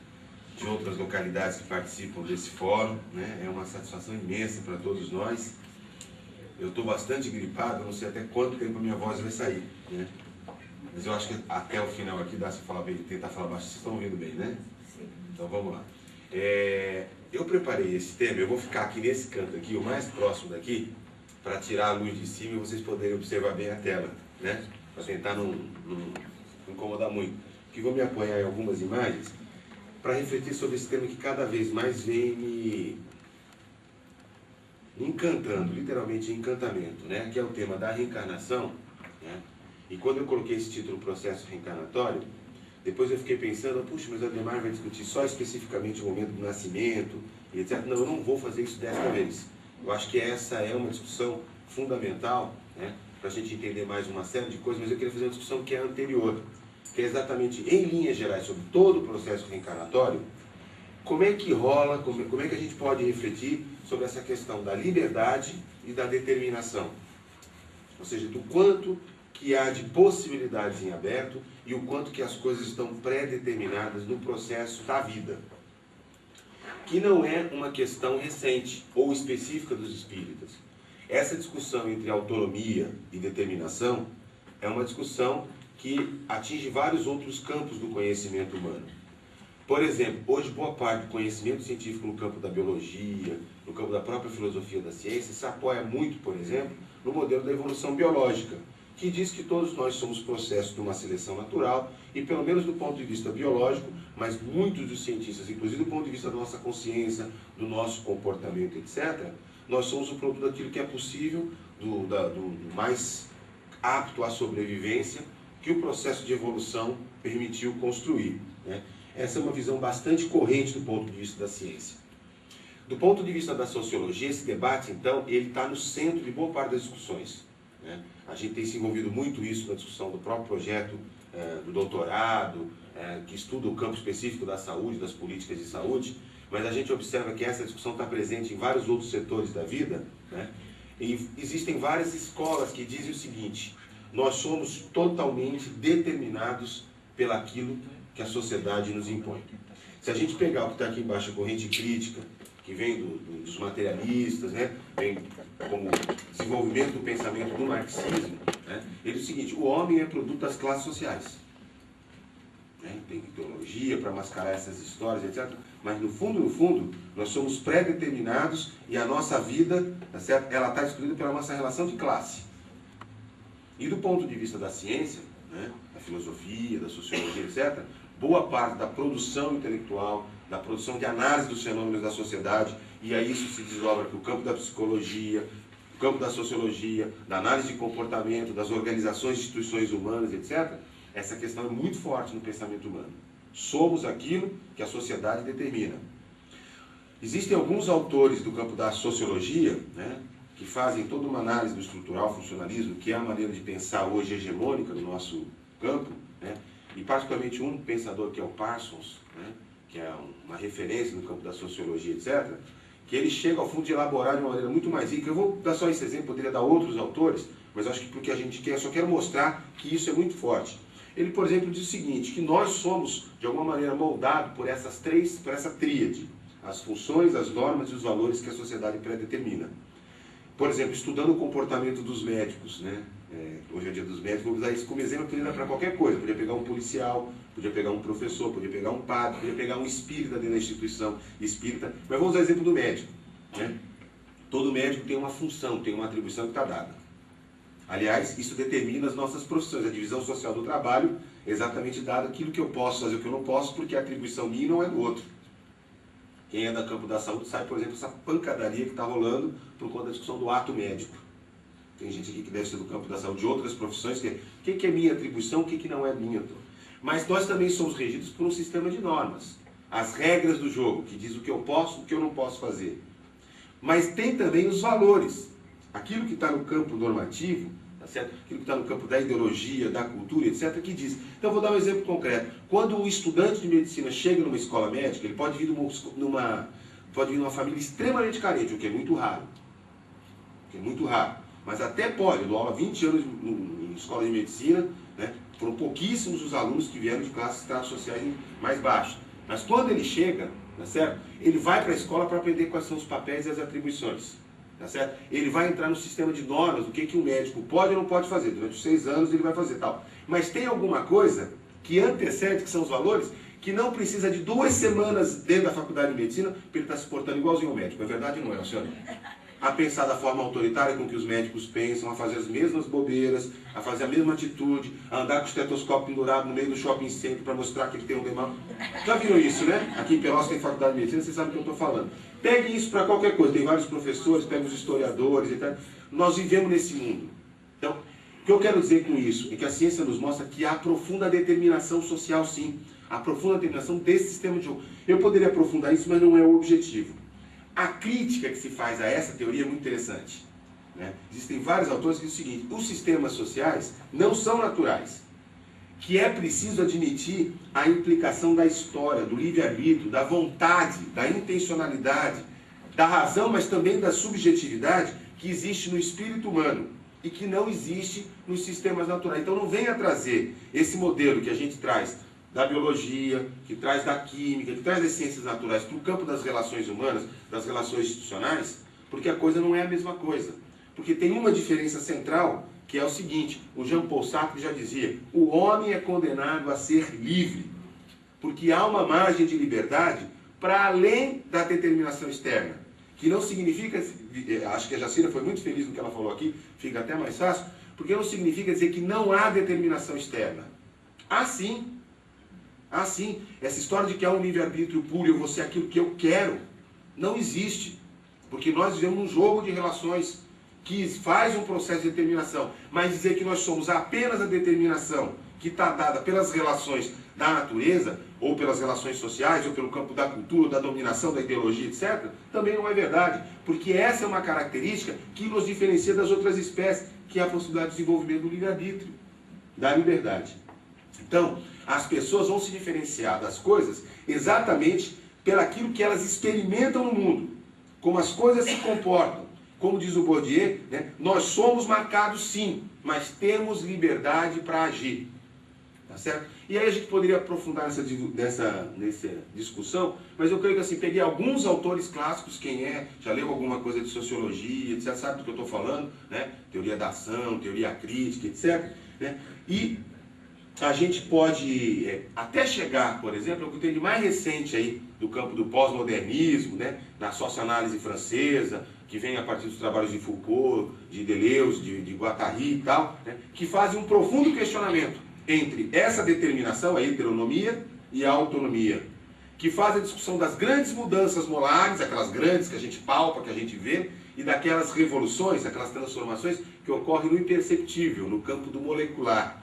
de outras localidades que participam desse fórum, né? É uma satisfação imensa para todos nós. Eu estou bastante gripado, não sei até quanto tempo a minha voz vai sair, né? Mas eu acho que até o final aqui dá para falar bem, tentar falar baixo. Vocês estão ouvindo bem, né? Sim. Então vamos lá. Eu preparei esse tema, eu vou ficar aqui nesse canto aqui, o mais próximo daqui, para tirar a luz de cima e vocês poderem observar bem a tela, né? Para tentar não incomodar muito. Que vou me apoiar em algumas imagens para refletir sobre esse tema que cada vez mais vem me encantando, literalmente encantamento, né? Que é o tema da reencarnação, né? E quando eu coloquei esse título, Processo Reencarnatório, depois eu fiquei pensando, puxa, mas a Ademar vai discutir só especificamente o momento do nascimento, e etc. Não, eu não vou fazer isso desta vez. Eu acho que essa é uma discussão fundamental, né? Para a gente entender mais uma série de coisas, mas eu queria fazer uma discussão que é anterior, que é exatamente, em linhas gerais, sobre todo o processo reencarnatório, como é que rola, como é que a gente pode refletir sobre essa questão da liberdade e da determinação. Ou seja, do quanto que há de possibilidades em aberto e o quanto que as coisas estão pré-determinadas no processo da vida. Que não é uma questão recente ou específica dos espíritas. Essa discussão entre autonomia e determinação é uma discussão que atinge vários outros campos do conhecimento humano. Por exemplo, hoje boa parte do conhecimento científico no campo da biologia, no campo da própria filosofia da ciência, se apoia muito, por exemplo, no modelo da evolução biológica, que diz que todos nós somos processos de uma seleção natural e, pelo menos do ponto de vista biológico, mas muitos dos cientistas, inclusive do ponto de vista da nossa consciência, do nosso comportamento, etc., nós somos o produto daquilo que é possível, do mais apto à sobrevivência, que o processo de evolução permitiu construir, né? Essa é uma visão bastante corrente do ponto de vista da ciência. Do ponto de vista da sociologia, esse debate, então, ele está no centro de boa parte das discussões, né? A gente tem se envolvido muito isso na discussão do próprio projeto do doutorado, que estuda o campo específico da saúde, das políticas de saúde, mas a gente observa que essa discussão está presente em vários outros setores da vida, né? E existem várias escolas que dizem o seguinte: nós somos totalmente determinados pelaquilo que a sociedade nos impõe. Se a gente pegar o que está aqui embaixo, a corrente crítica, que vem dos materialistas, né, vem como desenvolvimento do pensamento do marxismo, né, ele diz o seguinte: o homem é produto das classes sociais. né? Tem ideologia para mascarar essas histórias, etc. Mas no fundo, nós somos pré-determinados e a nossa vida, tá certo? Ela está excluída pela nossa relação de classe. E do ponto de vista da ciência, né? Da filosofia, da sociologia, etc., boa parte da produção intelectual, da produção de análise dos fenômenos da sociedade, e aí isso se desdobra para o campo da psicologia, o campo da sociologia, da análise de comportamento, das organizações e instituições humanas, etc., essa questão é muito forte no pensamento humano. Somos aquilo que a sociedade determina. Existem alguns autores do campo da sociologia, né, que fazem toda uma análise do estrutural funcionalismo, que é a maneira de pensar hoje hegemônica no nosso campo, né, e particularmente um pensador que é o Parsons, né, que é uma referência no campo da sociologia, etc., que ele chega ao fundo de elaborar de uma maneira muito mais rica. Eu vou dar só esse exemplo, poderia dar outros autores, mas acho que porque a gente quer, só quero mostrar que isso é muito forte. Ele, por exemplo, diz o seguinte, que nós somos, de alguma maneira, moldados por essa tríade, as funções, as normas e os valores que a sociedade predetermina. Por exemplo, estudando o comportamento dos médicos, né? Hoje é o dia dos médicos, vou usar isso como exemplo, podia dar para qualquer coisa. Podia pegar um policial, podia pegar um professor, podia pegar um padre, podia pegar um espírita dentro da instituição espírita. Mas vamos usar o exemplo do médico, né? Todo médico tem uma função, tem uma atribuição que está dada. Aliás, isso determina as nossas profissões. A divisão social do trabalho é exatamente dada aquilo que eu posso fazer, o que eu não posso, porque a atribuição minha não é do outro. Quem é do campo da saúde sabe, por exemplo, essa pancadaria que está rolando por conta da discussão do ato médico. Tem gente aqui que deve ser do campo da saúde de outras profissões, que o que é minha atribuição, o que não é minha. Mas nós também somos regidos por um sistema de normas. As regras do jogo, que diz o que eu posso, o que eu não posso fazer. Mas tem também os valores. Aquilo que está no campo normativo, tá certo? Aquilo que está no campo da ideologia, da cultura, etc., que diz. Então, eu vou dar um exemplo concreto. Quando o estudante de medicina chega numa escola médica, ele pode vir numa família extremamente carente, o que é muito raro. Mas até pode. Eu dou aula há 20 anos em escola de medicina, né? Foram pouquíssimos os alunos que vieram de classes estratos sociais mais baixos. Mas quando ele chega, tá certo? Ele vai para a escola para aprender quais são os papéis e as atribuições. Tá certo? Ele vai entrar no sistema de normas do que um médico pode ou não pode fazer. Durante os 6 anos ele vai fazer tal. Mas tem alguma coisa que antecede, que são os valores, que não precisa de 2 semanas dentro da faculdade de medicina para ele estar se portando igualzinho ao médico. É verdade ou não é, senhor? A pensar da forma autoritária com que os médicos pensam, a fazer as mesmas bobeiras, a fazer a mesma atitude, a andar com o estetoscópio pendurado no meio do shopping center para mostrar que ele tem um demão. Já viram isso, né? Aqui em Pelotas tem faculdade de medicina, vocês sabem o que eu estou falando. Pegue isso para qualquer coisa, tem vários professores, pega os historiadores e tal. Nós vivemos nesse mundo. Então, o que eu quero dizer com isso é que a ciência nos mostra que há profunda determinação social, sim. Há profunda determinação desse sistema de jogo. Eu poderia aprofundar isso, mas não é o objetivo. A crítica que se faz a essa teoria é muito interessante, né? Existem vários autores que dizem o seguinte: os sistemas sociais não são naturais, que é preciso admitir a implicação da história, do livre-arbítrio, da vontade, da intencionalidade, da razão, mas também da subjetividade que existe no espírito humano e que não existe nos sistemas naturais. Então não venha trazer esse modelo que a gente traz da biologia, que traz da química, que traz das ciências naturais para o campo das relações humanas, das relações institucionais, porque a coisa não é a mesma coisa. Porque tem uma diferença central, que é o seguinte: o Jean-Paul Sartre já dizia, o homem é condenado a ser livre, porque há uma margem de liberdade para além da determinação externa, que não significa, acho que a Jacira foi muito feliz no que ela falou aqui, fica até mais fácil, porque não significa dizer que não há determinação externa. Há sim. Ah, sim, essa história de que há um livre-arbítrio puro e eu vou ser aquilo que eu quero, não existe. Porque nós vivemos um jogo de relações que faz um processo de determinação. Mas dizer que nós somos apenas a determinação que está dada pelas relações da natureza, ou pelas relações sociais, ou pelo campo da cultura, da dominação, da ideologia, etc., também não é verdade. Porque essa é uma característica que nos diferencia das outras espécies, que é a possibilidade de desenvolvimento do livre-arbítrio, da liberdade. Então, as pessoas vão se diferenciar das coisas exatamente pelaquilo que elas experimentam no mundo, como as coisas se comportam. Como diz o Bourdieu, né, nós somos marcados sim, mas temos liberdade para agir. Tá certo? E aí a gente poderia aprofundar nessa discussão, mas eu creio que assim, peguei alguns autores clássicos, quem já leu alguma coisa de sociologia, etc., sabe do que eu estou falando, né? Teoria da ação, teoria crítica, etc., né? E a gente pode até chegar, por exemplo, ao que tem de mais recente aí, do campo do pós-modernismo, né, na socioanálise francesa, que vem a partir dos trabalhos de Foucault, de Deleuze, de Guattari e tal, né, que fazem um profundo questionamento entre essa determinação, a heteronomia e a autonomia, que faz a discussão das grandes mudanças molares, aquelas grandes que a gente palpa, que a gente vê, e daquelas revoluções, aquelas transformações que ocorrem no imperceptível, no campo do molecular.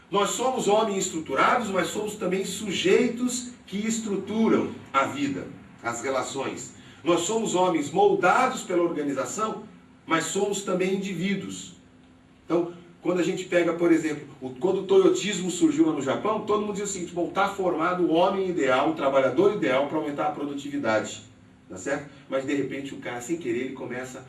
Nós somos homens estruturados, mas somos também sujeitos que estruturam a vida, as relações. Nós somos homens moldados pela organização, mas somos também indivíduos. Então, quando a gente pega, por exemplo, quando o toyotismo surgiu lá no Japão, todo mundo diz o seguinte: bom, está formado o homem ideal, o trabalhador ideal para aumentar a produtividade, tá certo? Mas de repente o cara, sem querer, ele começa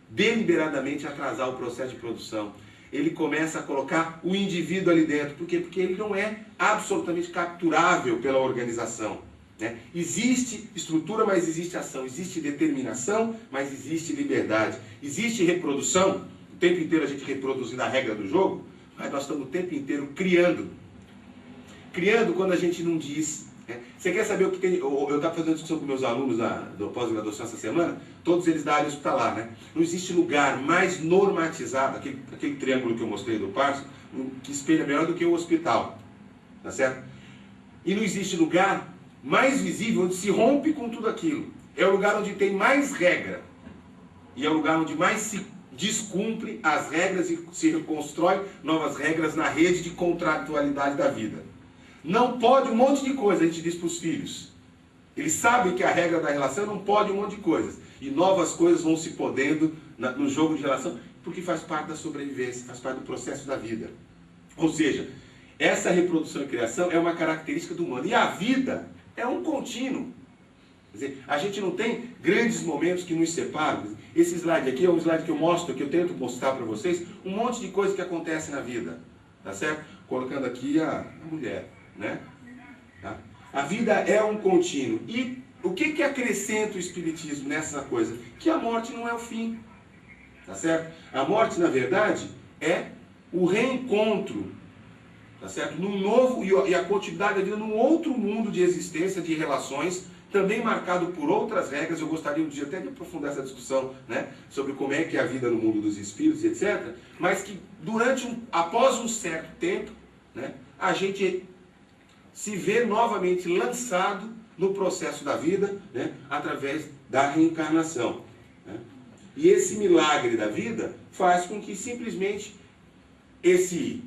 deliberadamente a atrasar o processo de produção. Ele começa a colocar o indivíduo ali dentro. Por quê? Porque ele não é absolutamente capturável pela organização, né? Existe estrutura, mas existe ação. Existe determinação, mas existe liberdade. Existe reprodução. O tempo inteiro a gente reproduzindo a regra do jogo, mas nós estamos o tempo inteiro criando. Criando quando a gente não diz. Né? Você quer saber o que tem... Eu estava fazendo discussão com meus alunos da pós-graduação essa semana, todos eles da área hospitalar, né? Não existe lugar mais normatizado, aquele triângulo que eu mostrei do Parso, que espelha melhor do que o hospital, tá certo? E não existe lugar mais visível onde se rompe com tudo aquilo. É o lugar onde tem mais regra. E é o lugar onde mais se descumpre as regras e se reconstrói novas regras na rede de contratualidade da vida. Não pode um monte de coisa, a gente diz para os filhos. Eles sabem que a regra da relação não pode um monte de coisas. E novas coisas vão se podendo no jogo de relação, porque faz parte da sobrevivência, faz parte do processo da vida. Ou seja, essa reprodução e criação é uma característica do humano. E a vida é um contínuo. Quer dizer, a gente não tem grandes momentos que nos separam. Esse slide aqui é um slide que eu mostro, que eu tento mostrar para vocês, um monte de coisa que acontece na vida. Tá certo? Colocando aqui a mulher, né? Tá? A vida é um contínuo. E o que acrescenta o Espiritismo nessa coisa? Que a morte não é o fim. Tá certo? A morte, na verdade, é o reencontro, tá certo? Num novo, e a continuidade da vida num outro mundo de existência, de relações, também marcado por outras regras. Eu gostaria um dia até de aprofundar essa discussão, né, sobre como é que é a vida no mundo dos espíritos, etc. Mas que após um certo tempo, né, a gente se vê novamente lançado no processo da vida, né, através da reencarnação. Né? E esse milagre da vida faz com que simplesmente esse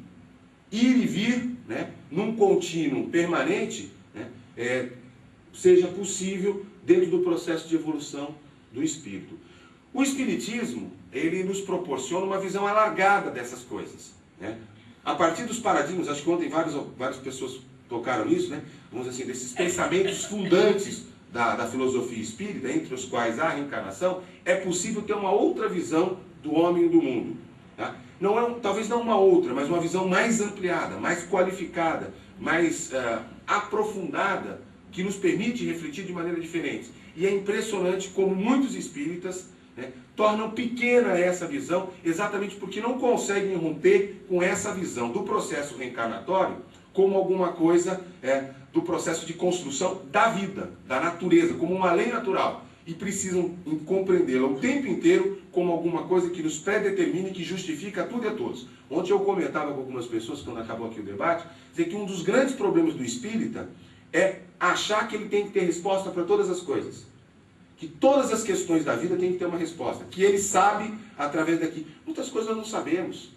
ir e vir, né, num contínuo permanente, né, seja possível dentro do processo de evolução do espírito. O Espiritismo, ele nos proporciona uma visão alargada dessas coisas, né? A partir dos paradigmas, acho que ontem várias pessoas tocaram nisso, né? Vamos dizer assim, desses pensamentos fundantes da filosofia espírita, entre os quais a reencarnação, é possível ter uma outra visão do homem e do mundo. Tá? Talvez não uma outra, mas uma visão mais ampliada, mais qualificada, mais aprofundada, que nos permite refletir de maneira diferente. E é impressionante como muitos espíritas, né, tornam pequena essa visão, exatamente porque não conseguem romper com essa visão do processo reencarnatório como alguma coisa do processo de construção da vida, da natureza, como uma lei natural. E precisam compreendê-la o tempo inteiro como alguma coisa que nos predetermina e que justifica tudo e a todos. Ontem eu comentava com algumas pessoas, quando acabou aqui o debate, dizer que um dos grandes problemas do espírita é achar que ele tem que ter resposta para todas as coisas. Que todas as questões da vida têm que ter uma resposta. Que ele sabe através daqui. Muitas coisas nós não sabemos.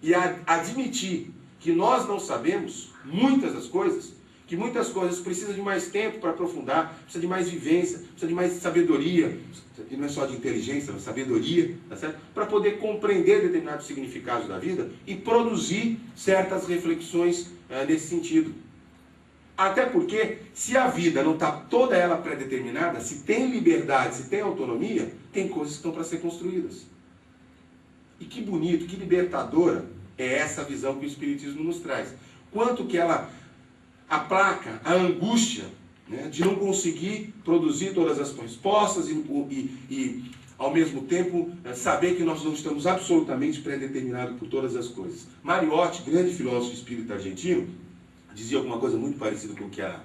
E admitir que nós não sabemos muitas das coisas, que muitas coisas precisam de mais tempo para aprofundar, precisa de mais vivência, precisa de mais sabedoria, e não é só de inteligência, mas sabedoria, tá certo? Para poder compreender determinados significados da vida e produzir certas reflexões nesse sentido. Até porque, se a vida não está toda ela pré-determinada, se tem liberdade, se tem autonomia, tem coisas que estão para ser construídas. E que bonito, que libertadora é essa visão que o Espiritismo nos traz. Quanto que ela aplaca a angústia, né, de não conseguir produzir todas as respostas e ao mesmo tempo, saber que nós não estamos absolutamente pré-determinados por todas as coisas. Mariotti, grande filósofo espírita argentino, dizia alguma coisa muito parecida com o que a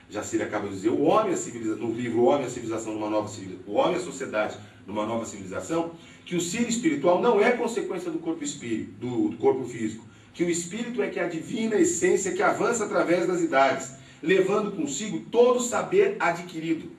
Jacira acaba de dizer. O homem, no livro O Homem e a Civilização numa Nova Civilização, O Homem e a Sociedade numa Nova Civilização, que o ser espiritual não é consequência do corpo espírito, do corpo físico, que o espírito é que é a divina essência que avança através das idades, levando consigo todo o saber adquirido,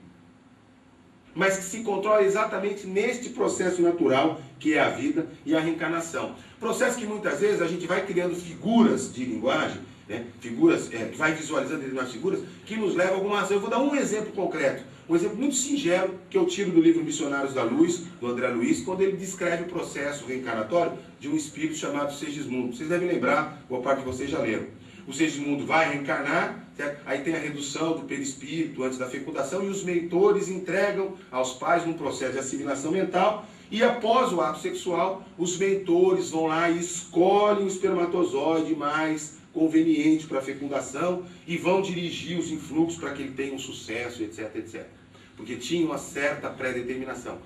mas que se controla exatamente neste processo natural que é a vida e a reencarnação. Processo que muitas vezes a gente vai criando figuras de linguagem, né? Figuras, vai visualizando determinadas figuras que nos levam a alguma ação. Eu vou dar um exemplo concreto, um exemplo muito singelo que eu tiro do livro Missionários da Luz, do André Luiz, quando ele descreve o processo reencarnatório de um espírito chamado Segismundo. Vocês devem lembrar, boa parte de vocês já leram. O Segismundo vai reencarnar, certo? Aí tem a redução do perispírito antes da fecundação, e os mentores entregam aos pais num processo de assimilação mental, e após o ato sexual, os mentores vão lá e escolhem o espermatozoide mais conveniente para a fecundação e vão dirigir os influxos para que ele tenha um sucesso, etc, etc. Porque tinha uma certa pré-determinação.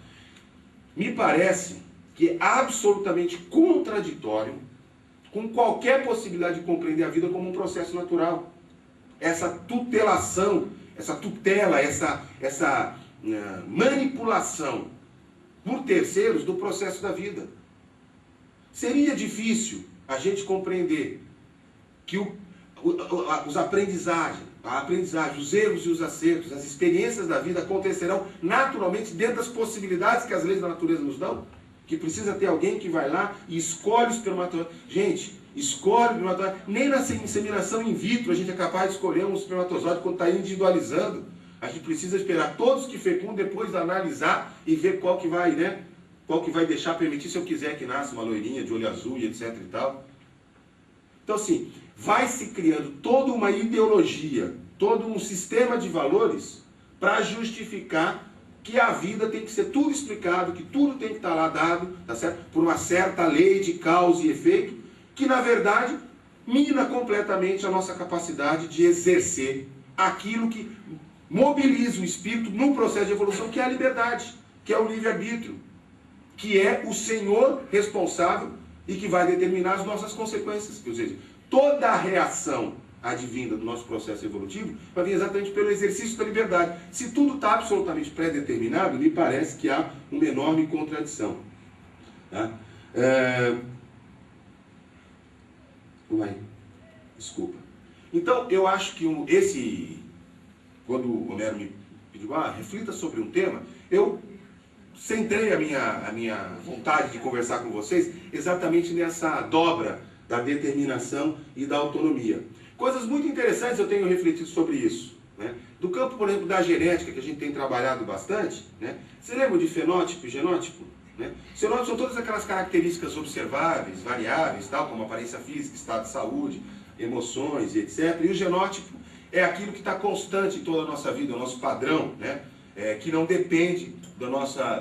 Me parece que é absolutamente contraditório com qualquer possibilidade de compreender a vida como um processo natural. Essa tutelação, essa tutela, essa manipulação por terceiros do processo da vida. Seria difícil a gente compreender que a aprendizagem, os erros e os acertos, as experiências da vida acontecerão naturalmente dentro das possibilidades que as leis da natureza nos dão? Que precisa ter alguém que vai lá e escolhe o espermatozoide. Gente, escolhe o espermatozoide. Nem na inseminação in vitro a gente é capaz de escolher um espermatozoide quando está individualizando. A gente precisa esperar todos que fecundam, depois analisar e ver qual que vai, né? Qual que vai deixar permitir, se eu quiser que nasça uma loirinha de olho azul e etc e tal. Então assim, vai se criando toda uma ideologia, todo um sistema de valores para justificar que a vida tem que ser tudo explicado, que tudo tem que estar lá dado, tá certo? Por uma certa lei de causa e efeito, que na verdade mina completamente a nossa capacidade de exercer aquilo que mobiliza o espírito num processo de evolução, que é a liberdade, que é o livre-arbítrio, que é o Senhor responsável e que vai determinar as nossas consequências. Ou seja, toda a reação advinda do nosso processo evolutivo vai vir exatamente pelo exercício da liberdade. Se tudo está absolutamente pré-determinado, me parece que há uma enorme contradição. Tá? Desculpa. Então, eu acho que quando o Homero me pediu, reflita sobre um tema, eu centrei a minha vontade de conversar com vocês exatamente nessa dobra da determinação e da autonomia. Coisas muito interessantes eu tenho refletido sobre isso. Né? Do campo, por exemplo, da genética, que a gente tem trabalhado bastante, né? Você lembra de fenótipo e genótipo? Né? Fenótipos são todas aquelas características observáveis, variáveis, tal, como aparência física, estado de saúde, emoções e etc. E o genótipo é aquilo que está constante em toda a nossa vida, o nosso padrão, né? Que não depende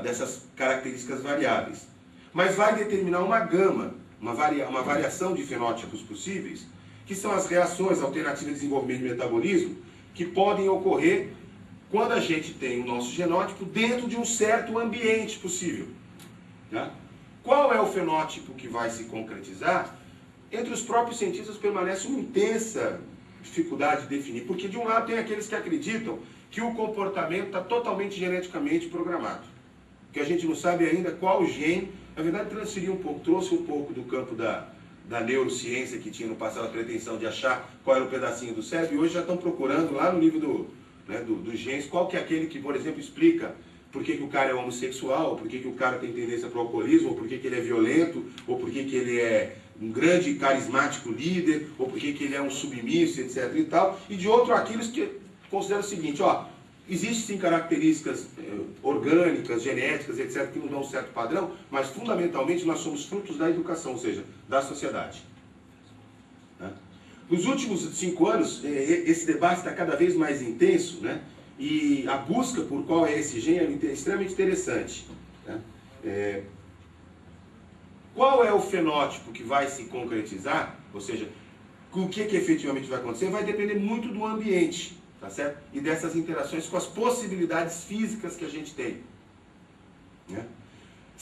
dessas características variáveis. Mas vai determinar uma gama, uma variação de fenótipos possíveis, que são as reações alternativas de desenvolvimento e metabolismo, que podem ocorrer quando a gente tem o nosso genótipo dentro de um certo ambiente possível. Né? Qual é o fenótipo que vai se concretizar? Entre os próprios cientistas permanece uma intensa dificuldade de definir, porque de um lado tem aqueles que acreditam que o comportamento está totalmente geneticamente programado, que a gente não sabe ainda qual gene, na verdade transferiu um pouco, trouxe um pouco do campo da neurociência, que tinha no passado a pretensão de achar qual era o pedacinho do cérebro, e hoje já estão procurando lá no nível dos genes, qual que é aquele que, por exemplo, explica por que o cara é homossexual, ou por que o cara tem tendência para o alcoolismo, ou por que ele é violento, ou por que ele é um grande e carismático líder, ou por que ele é um submisso, etc. e tal, e de outro aqueles que consideram o seguinte, existem sim características orgânicas, genéticas, etc., que nos dão um certo padrão, mas fundamentalmente nós somos frutos da educação, ou seja, da sociedade. Né? Nos últimos 5 anos, esse debate está cada vez mais intenso, né? E a busca por qual é esse gene é extremamente interessante. Né? Qual é o fenótipo que vai se concretizar, ou seja, o que efetivamente vai acontecer, vai depender muito do ambiente. Tá certo? E dessas interações com as possibilidades físicas que a gente tem. Né?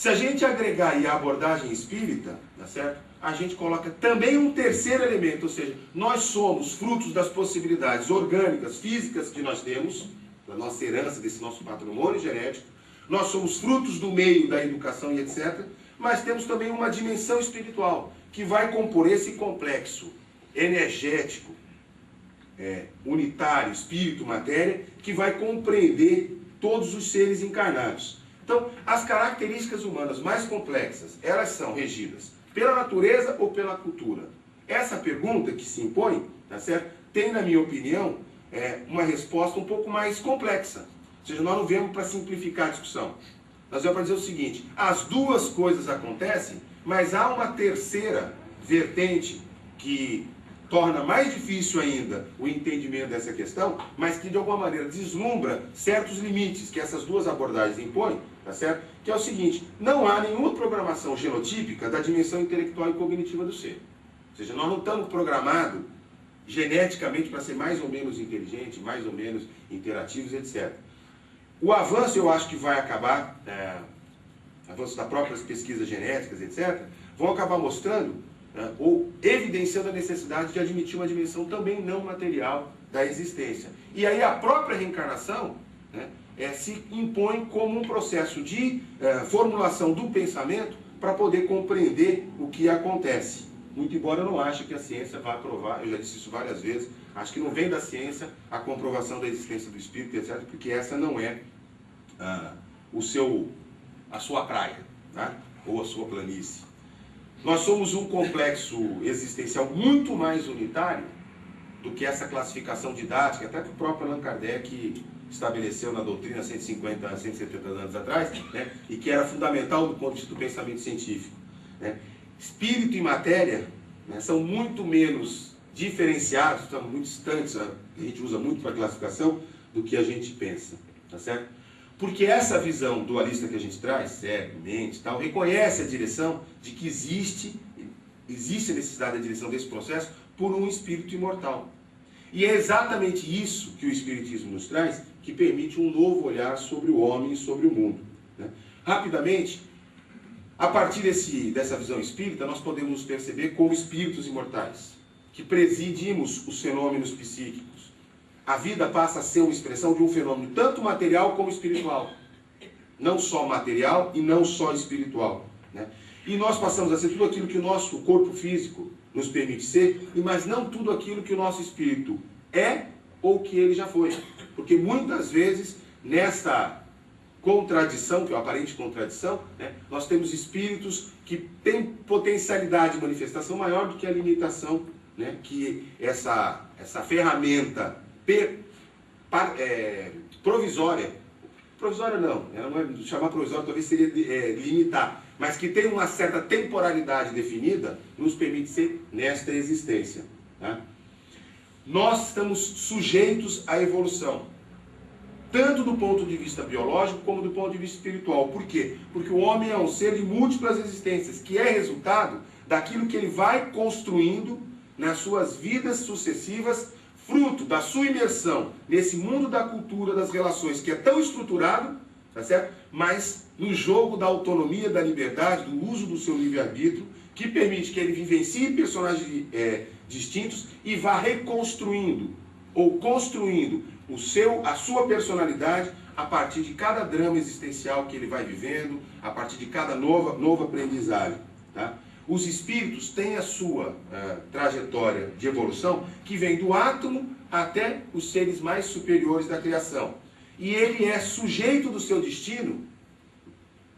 Se a gente agregar aí a abordagem espírita, tá certo? A gente coloca também um terceiro elemento, ou seja, nós somos frutos das possibilidades orgânicas, físicas que nós temos, da nossa herança, desse nosso patrimônio genético, nós somos frutos do meio, da educação e etc., mas temos também uma dimensão espiritual, que vai compor esse complexo energético, unitário, espírito, matéria, que vai compreender todos os seres encarnados. Então, as características humanas mais complexas, elas são regidas pela natureza ou pela cultura? Essa pergunta que se impõe, tá certo? Tem, na minha opinião, uma resposta um pouco mais complexa. Ou seja, nós não viemos para simplificar a discussão. Nós viemos para dizer o seguinte: as duas coisas acontecem, mas há uma terceira vertente que torna mais difícil ainda o entendimento dessa questão, mas que de alguma maneira deslumbra certos limites que essas duas abordagens impõem, tá certo? Que é o seguinte: não há nenhuma programação genotípica da dimensão intelectual e cognitiva do ser. Ou seja, nós não estamos programados geneticamente para ser mais ou menos inteligente, mais ou menos interativos, etc. O avanço, eu acho que vai acabar, avanço das próprias pesquisas genéticas, etc., vão acabar mostrando ou evidenciando a necessidade de admitir uma dimensão também não material da existência. E aí a própria reencarnação se impõe como um processo de formulação do pensamento para poder compreender o que acontece. Muito embora eu não ache que a ciência vá provar, eu já disse isso várias vezes, acho que não vem da ciência a comprovação da existência do espírito, etc., porque essa não é a sua praia, tá? Ou a sua planície. Nós somos um complexo existencial muito mais unitário do que essa classificação didática, até que o próprio Allan Kardec estabeleceu na doutrina 150, 170 anos atrás, né, e que era fundamental do ponto de vista do pensamento científico. Né. Espírito e matéria, né, são muito menos diferenciados, estão muito distantes, a gente usa muito para classificação, do que a gente pensa, tá certo? Porque essa visão dualista que a gente traz, cérebro, mente e tal, reconhece a direção de que existe a necessidade da direção desse processo por um espírito imortal. E é exatamente isso que o Espiritismo nos traz, que permite um novo olhar sobre o homem e sobre o mundo. Né? Rapidamente, a partir dessa visão espírita, nós podemos nos perceber como espíritos imortais, que presidimos os fenômenos psíquicos. A vida passa a ser uma expressão de um fenômeno tanto material como espiritual. Não só material e não só espiritual. Né? E nós passamos a ser tudo aquilo que o nosso corpo físico nos permite ser, mas não tudo aquilo que o nosso espírito é ou que ele já foi. Porque muitas vezes, nessa contradição, que é uma aparente contradição, né, nós temos espíritos que têm potencialidade de manifestação maior do que a limitação, né, que essa ferramenta provisória não, chamar provisória talvez seria limitar, mas que tem uma certa temporalidade definida, nos permite ser nesta existência. Tá? Nós estamos sujeitos à evolução, tanto do ponto de vista biológico como do ponto de vista espiritual. Por quê? Porque o homem é um ser de múltiplas existências, que é resultado daquilo que ele vai construindo nas suas vidas sucessivas, fruto da sua imersão nesse mundo da cultura, das relações, que é tão estruturado, tá certo? Mas no jogo da autonomia, da liberdade, do uso do seu livre-arbítrio, que permite que ele vivencie personagens distintos e vá reconstruindo ou construindo a sua personalidade a partir de cada drama existencial que ele vai vivendo, a partir de cada nova aprendizagem. Tá? Os espíritos têm a sua trajetória de evolução que vem do átomo até os seres mais superiores da criação. E ele é sujeito do seu destino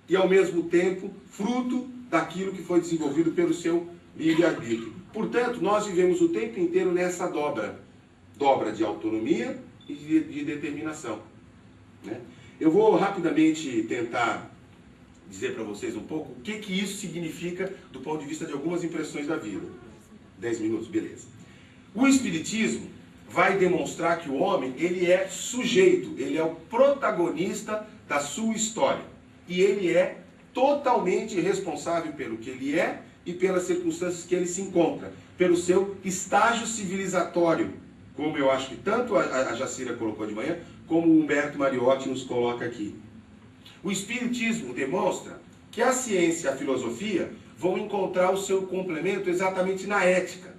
e, ao mesmo tempo, fruto daquilo que foi desenvolvido pelo seu livre-arbítrio. Portanto, nós vivemos o tempo inteiro nessa dobra de autonomia e de determinação. Né? Eu vou rapidamente tentar dizer para vocês um pouco o que isso significa do ponto de vista de algumas impressões da vida. 10 minutos, beleza. O Espiritismo vai demonstrar que o homem, ele é sujeito, ele é o protagonista da sua história. E ele é totalmente responsável pelo que ele é e pelas circunstâncias que ele se encontra, pelo seu estágio civilizatório, como eu acho que tanto a Jacira colocou de manhã, como o Humberto Mariotti nos coloca aqui. O Espiritismo demonstra que a ciência e a filosofia vão encontrar o seu complemento exatamente na ética.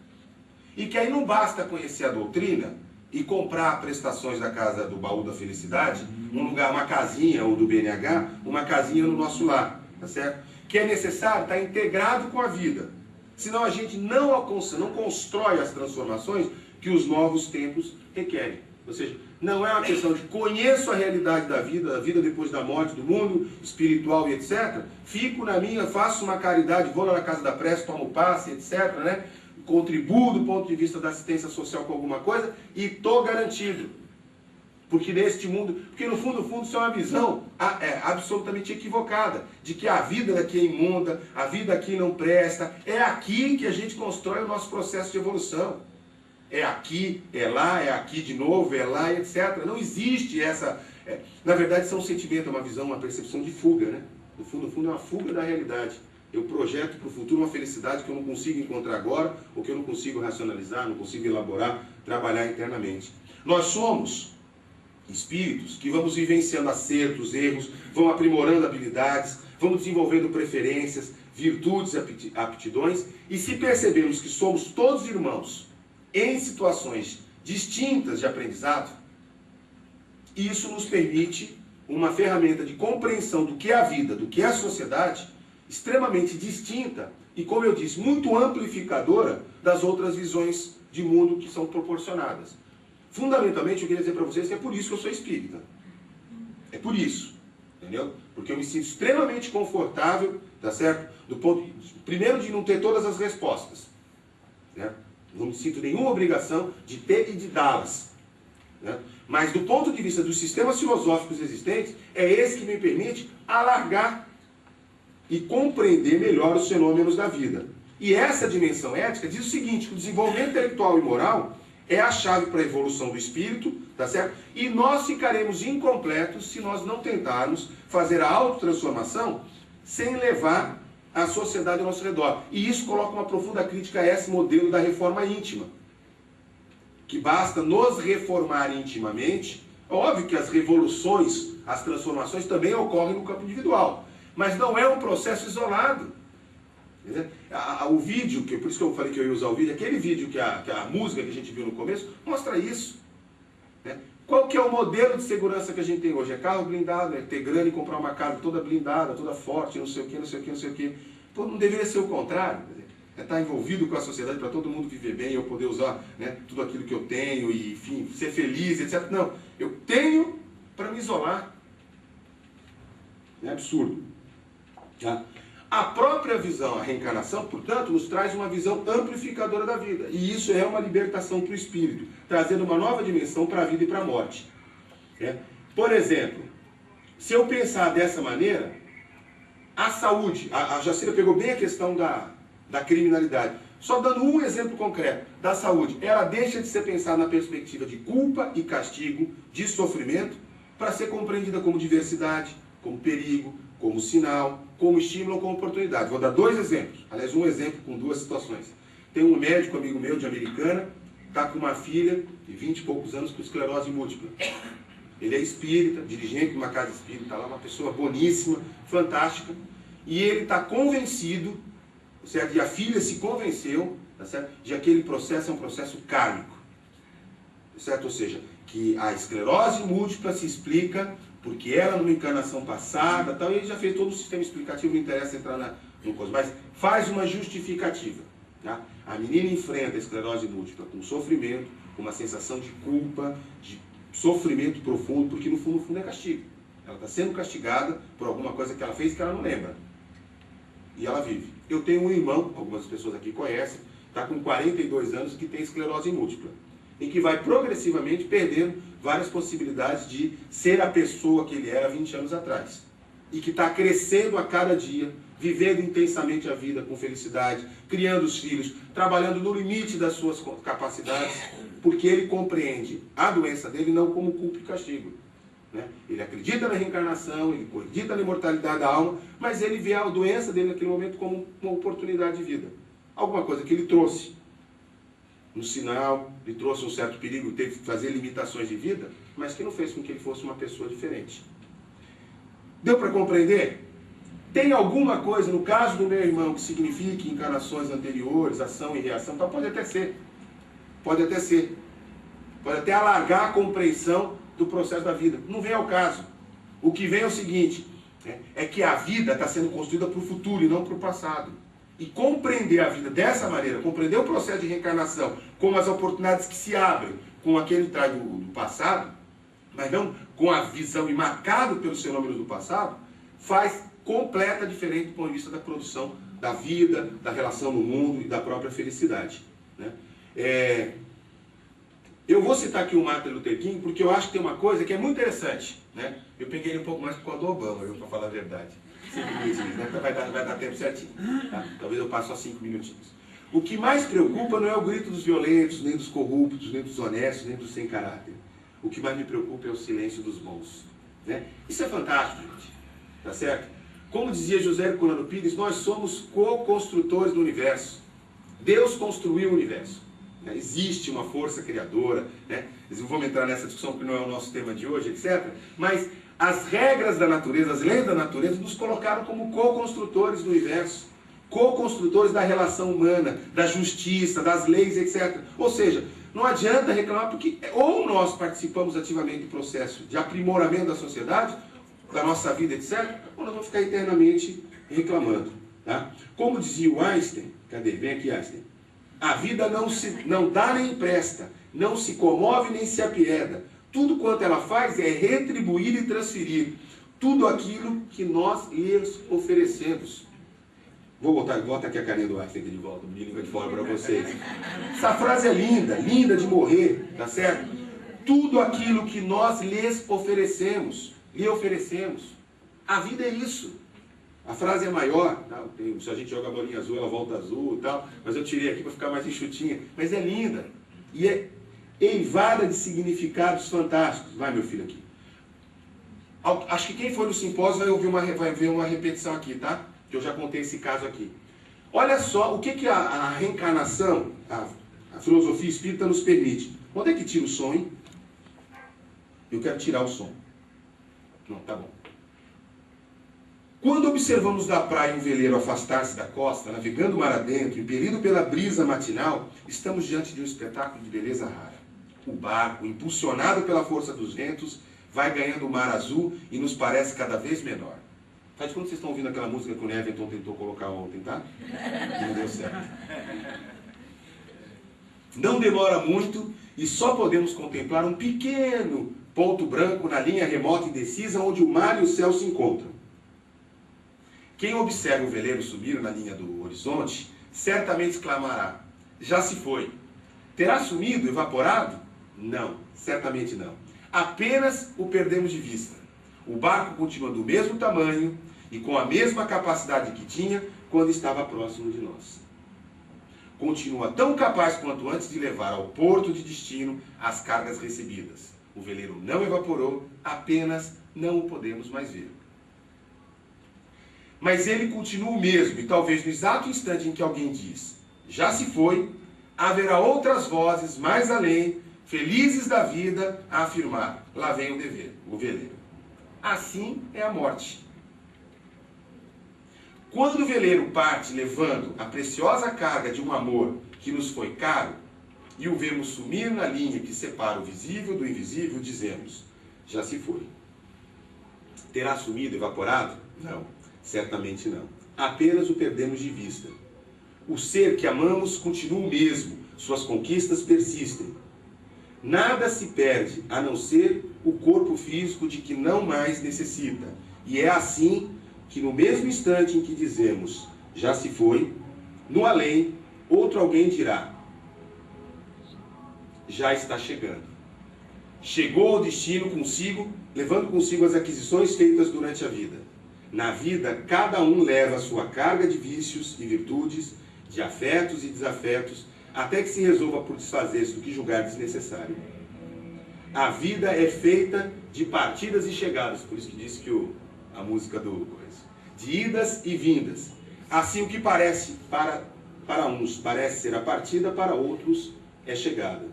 E que aí não basta conhecer a doutrina e comprar prestações da Casa do Baú da Felicidade, um lugar, uma casinha, ou do BNH, uma casinha no nosso lar, tá certo? Que é necessário estar integrado com a vida. Senão a gente não alcança, não constrói as transformações que os novos tempos requerem. Ou seja, não é uma questão de conheço a realidade da vida depois da morte, do mundo espiritual e etc. Fico na minha, faço uma caridade, vou lá na casa da prece, tomo passe, etc. Né? Contribuo do ponto de vista da assistência social com alguma coisa e estou garantido. Porque neste mundo, porque no fundo isso é uma visão absolutamente equivocada, de que a vida daqui é imunda, a vida aqui não presta, é aqui que a gente constrói o nosso processo de evolução. É aqui, é lá, é aqui de novo, é lá, etc. Não existe essa... na verdade, isso é um sentimento, é uma visão, uma percepção de fuga, né? No fundo, é uma fuga da realidade. Eu projeto para o futuro uma felicidade que eu não consigo encontrar agora, ou que eu não consigo racionalizar, não consigo elaborar, trabalhar internamente. Nós somos espíritos que vamos vivenciando acertos, erros, vão aprimorando habilidades, vamos desenvolvendo preferências, virtudes e aptidões, e se percebemos que somos todos irmãos em situações distintas de aprendizado, isso nos permite uma ferramenta de compreensão do que é a vida, do que é a sociedade, extremamente distinta e, como eu disse, muito amplificadora das outras visões de mundo que são proporcionadas. Fundamentalmente, eu queria dizer para vocês que é por isso que eu sou espírita. É por isso, entendeu? Porque eu me sinto extremamente confortável, tá certo? Primeiro, de não ter todas as respostas, né? Não me sinto nenhuma obrigação de ter e de dá-las, né? Mas do ponto de vista dos sistemas filosóficos existentes, é esse que me permite alargar e compreender melhor os fenômenos da vida. E essa dimensão ética diz o seguinte, que o desenvolvimento intelectual e moral é a chave para a evolução do espírito, tá certo? E nós ficaremos incompletos se nós não tentarmos fazer a autotransformação sem levar a sociedade ao nosso redor. E isso coloca uma profunda crítica a esse modelo da reforma íntima. Que basta nos reformar intimamente. Óbvio que as revoluções, as transformações também ocorrem no campo individual. Mas não é um processo isolado. O vídeo, por isso que eu falei que eu ia usar o vídeo, aquele vídeo que a música que a gente viu no começo, mostra isso. Né? Qual que é o modelo de segurança que a gente tem hoje? É carro blindado, é ter grana e comprar uma casa toda blindada, toda forte, não sei o que, não sei o que, não sei o que. Pô, não deveria ser o contrário. É estar envolvido com a sociedade para todo mundo viver bem, eu poder usar, né, tudo aquilo que eu tenho e, enfim, ser feliz, etc. Não, eu tenho para me isolar. É absurdo. Tá? A própria visão, a reencarnação, portanto, nos traz uma visão amplificadora da vida. E isso é uma libertação para o espírito, trazendo uma nova dimensão para a vida e para a morte. Por exemplo, se eu pensar dessa maneira, a saúde, a Jacira pegou bem a questão da criminalidade. Só dando um exemplo concreto da saúde, ela deixa de ser pensada na perspectiva de culpa e castigo, de sofrimento, para ser compreendida como diversidade, como perigo, como sinal, como estímulo ou como oportunidade. Vou dar dois exemplos. Aliás, um exemplo com duas situações. Tem um médico amigo meu de Americana, está com uma filha de 20 e poucos anos com esclerose múltipla. Ele é espírita, dirigente de uma casa espírita, está lá, uma pessoa boníssima, fantástica, e ele está convencido, certo? E a filha se convenceu, tá certo? De que aquele processo é um processo kármico. Certo? Ou seja, que a esclerose múltipla se explica porque ela, numa encarnação passada, tal, e ele já fez todo o sistema explicativo, não interessa entrar no coisa, mas faz uma justificativa. Tá? A menina enfrenta a esclerose múltipla com sofrimento, com uma sensação de culpa, de sofrimento profundo, porque no fundo é castigo. Ela está sendo castigada por alguma coisa que ela fez que ela não lembra. E ela vive. Eu tenho um irmão, algumas pessoas aqui conhecem, está com 42 anos, que tem esclerose múltipla, em que vai progressivamente perdendo várias possibilidades de ser a pessoa que ele era 20 anos atrás. E que está crescendo a cada dia, vivendo intensamente a vida com felicidade, criando os filhos, trabalhando no limite das suas capacidades, porque ele compreende a doença dele não como culpa e castigo. Né? Ele acredita na reencarnação, ele acredita na imortalidade da alma, mas ele vê a doença dele naquele momento como uma oportunidade de vida. Alguma coisa que ele trouxe um sinal, lhe trouxe um certo perigo, teve que fazer limitações de vida, mas que não fez com que ele fosse uma pessoa diferente. Deu para compreender? Tem alguma coisa, no caso do meu irmão, que signifique encarnações anteriores, ação e reação? Então pode até ser. Pode até ser. Pode até alargar a compreensão do processo da vida. Não vem ao caso. O que vem é o seguinte, é que a vida está sendo construída para o futuro e não para o passado. E compreender a vida dessa maneira, compreender o processo de reencarnação, como as oportunidades que se abrem com aquele traje do passado, mas não com a visão e marcado pelos fenômenos do passado, faz completa diferença do ponto de vista da produção da vida, da relação no mundo e da própria felicidade. Eu vou citar aqui o Martin Luther King porque eu acho que tem uma coisa que é muito interessante. Eu peguei ele um pouco mais por causa do Obama, para falar a verdade. 5 minutinhos, vai dar tempo certinho. Tá? Talvez eu passe só 5 minutinhos. O que mais preocupa não é o grito dos violentos, nem dos corruptos, nem dos honestos, nem dos sem caráter. O que mais me preocupa é o silêncio dos bons. Isso é fantástico, gente. Tá certo? Como dizia José Herculano Pires, nós somos co-construtores do universo. Deus construiu o universo. Existe uma força criadora. Não vamos entrar nessa discussão porque não é o nosso tema de hoje, etc. Mas as regras da natureza, as leis da natureza, nos colocaram como co-construtores do universo. Co-construtores da relação humana, da justiça, das leis, etc. Ou seja, não adianta reclamar porque ou nós participamos ativamente do processo de aprimoramento da sociedade, da nossa vida, etc., ou nós vamos ficar eternamente reclamando. Tá? Como dizia o Einstein, cadê? Vem aqui, Einstein. A vida não dá nem empresta, não se comove nem se apieda. Tudo quanto ela faz é retribuir e transferir tudo aquilo que nós lhes oferecemos. Volta aqui a carinha do Einstein de volta, de língua de fora para vocês. Essa frase é linda, linda de morrer, tá certo? Tudo aquilo que nós lhes oferecemos, lhe oferecemos. A vida é isso. A frase é maior, tá? Se a gente joga a bolinha azul, ela volta azul e tal, mas eu tirei aqui para ficar mais enxutinha. Mas é linda. E é eivada de significados fantásticos. Vai, meu filho, aqui. Acho que quem for no simpósio vai ver uma repetição aqui, tá? Que eu já contei esse caso aqui. Olha só o que a reencarnação, a filosofia espírita nos permite. Onde é que tira o som, hein? Eu quero tirar o som. Não, tá bom. Quando observamos da praia um veleiro afastar-se da costa, navegando mar adentro, impelido pela brisa matinal, estamos diante de um espetáculo de beleza rara. O barco, impulsionado pela força dos ventos, vai ganhando o mar azul e nos parece cada vez menor. Faz de quando vocês estão ouvindo aquela música que o Neventon tentou colocar ontem, tá? E não deu certo. Não demora muito e só podemos contemplar um pequeno ponto branco na linha remota e indecisa onde o mar e o céu se encontram. Quem observa o veleiro subir na linha do horizonte, certamente exclamará, já se foi. Terá sumido, evaporado? Não, certamente não. Apenas o perdemos de vista. O barco continua do mesmo tamanho e com a mesma capacidade que tinha quando estava próximo de nós. Continua tão capaz quanto antes de levar ao porto de destino as cargas recebidas. O veleiro não evaporou, apenas não o podemos mais ver. Mas ele continua o mesmo, e talvez no exato instante em que alguém diz, já se foi, haverá outras vozes mais além, felizes da vida, a afirmar, lá vem o veleiro. Assim é a morte. Quando o veleiro parte levando a preciosa carga de um amor que nos foi caro, e o vemos sumir na linha que separa o visível do invisível, dizemos, já se foi. Terá sumido, evaporado? Não. Certamente não. Apenas o perdemos de vista. O ser que amamos continua o mesmo, suas conquistas persistem. Nada se perde, a não ser o corpo físico de que não mais necessita. E é assim que no mesmo instante em que dizemos, já se foi, no além, outro alguém dirá, já está chegando. Chegou ao destino consigo, levando consigo as aquisições feitas durante a vida. Na vida, cada um leva a sua carga de vícios e virtudes, de afetos e desafetos, até que se resolva por desfazer-se do que julgar desnecessário. A vida é feita de partidas e chegadas, por isso que disse que a música de idas e vindas. Assim, o que parece para uns parece ser a partida, para outros é chegada.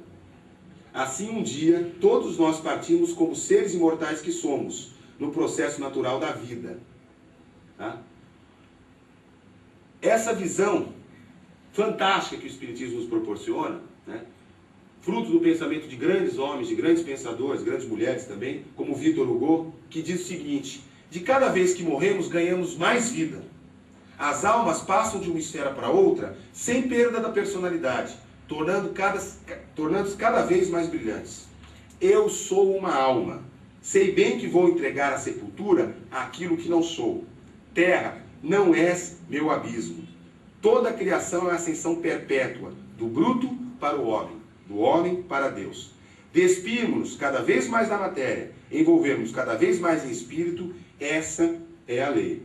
Assim, um dia, todos nós partimos como seres imortais que somos, no processo natural da vida. Tá? essa visão fantástica que o Espiritismo nos proporciona, né, fruto do pensamento de grandes homens, de grandes pensadores, grandes mulheres também, como Victor Hugo, que diz o seguinte: de cada vez que morremos, ganhamos mais vida. As almas passam de uma esfera para outra sem perda da personalidade, tornando-se cada vez mais brilhantes. Eu sou uma alma. Sei bem que vou entregar à sepultura aquilo que não sou. Terra, não és meu abismo. Toda a criação é a ascensão perpétua, do bruto para o homem, do homem para Deus. Despirmos-nos cada vez mais da matéria, envolvermos cada vez mais em espírito, essa é a lei.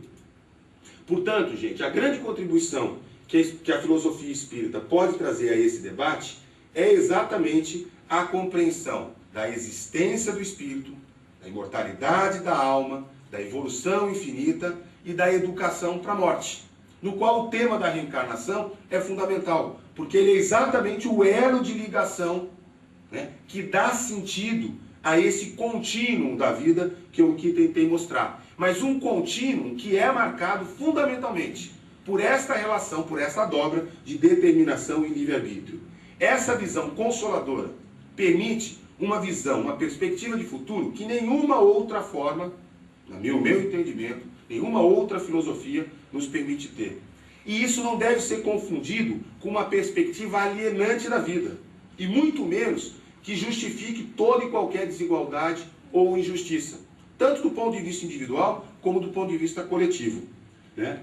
Portanto, gente, a grande contribuição que a filosofia espírita pode trazer a esse debate é exatamente a compreensão da existência do espírito, da imortalidade da alma, da evolução infinita e da educação para a morte, no qual o tema da reencarnação é fundamental, porque ele é exatamente o elo de ligação, né, que dá sentido a esse contínuo da vida que eu aqui tentei mostrar. Mas um contínuo que é marcado fundamentalmente por esta relação, por esta dobra de determinação e livre-arbítrio. Essa visão consoladora permite uma visão, uma perspectiva de futuro que nenhuma outra forma, no meu entendimento, nenhuma outra filosofia nos permite ter. E isso não deve ser confundido com uma perspectiva alienante da vida, e muito menos que justifique toda e qualquer desigualdade ou injustiça, tanto do ponto de vista individual como do ponto de vista coletivo, né?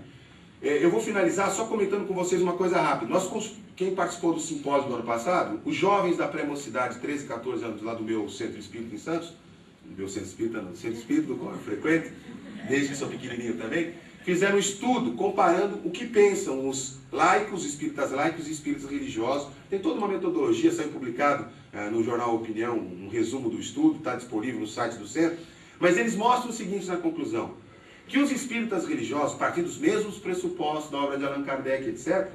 Eu vou finalizar só comentando com vocês uma coisa rápida. Quem participou do simpósio do ano passado, os jovens da pré-mocidade, 13 e 14 anos, lá do meu centro espírita em Santos, do meu centro espírita, não, do centro espírita do qual eu frequento, desde que sou pequenininho também, fizeram um estudo comparando o que pensam os laicos, espíritas laicos e espíritas religiosos. Tem toda uma metodologia, saiu publicado no jornal Opinião, um resumo do estudo, está disponível no site do centro. Mas eles mostram o seguinte na conclusão: que os espíritas religiosos, partindo dos mesmos pressupostos da obra de Allan Kardec, etc.,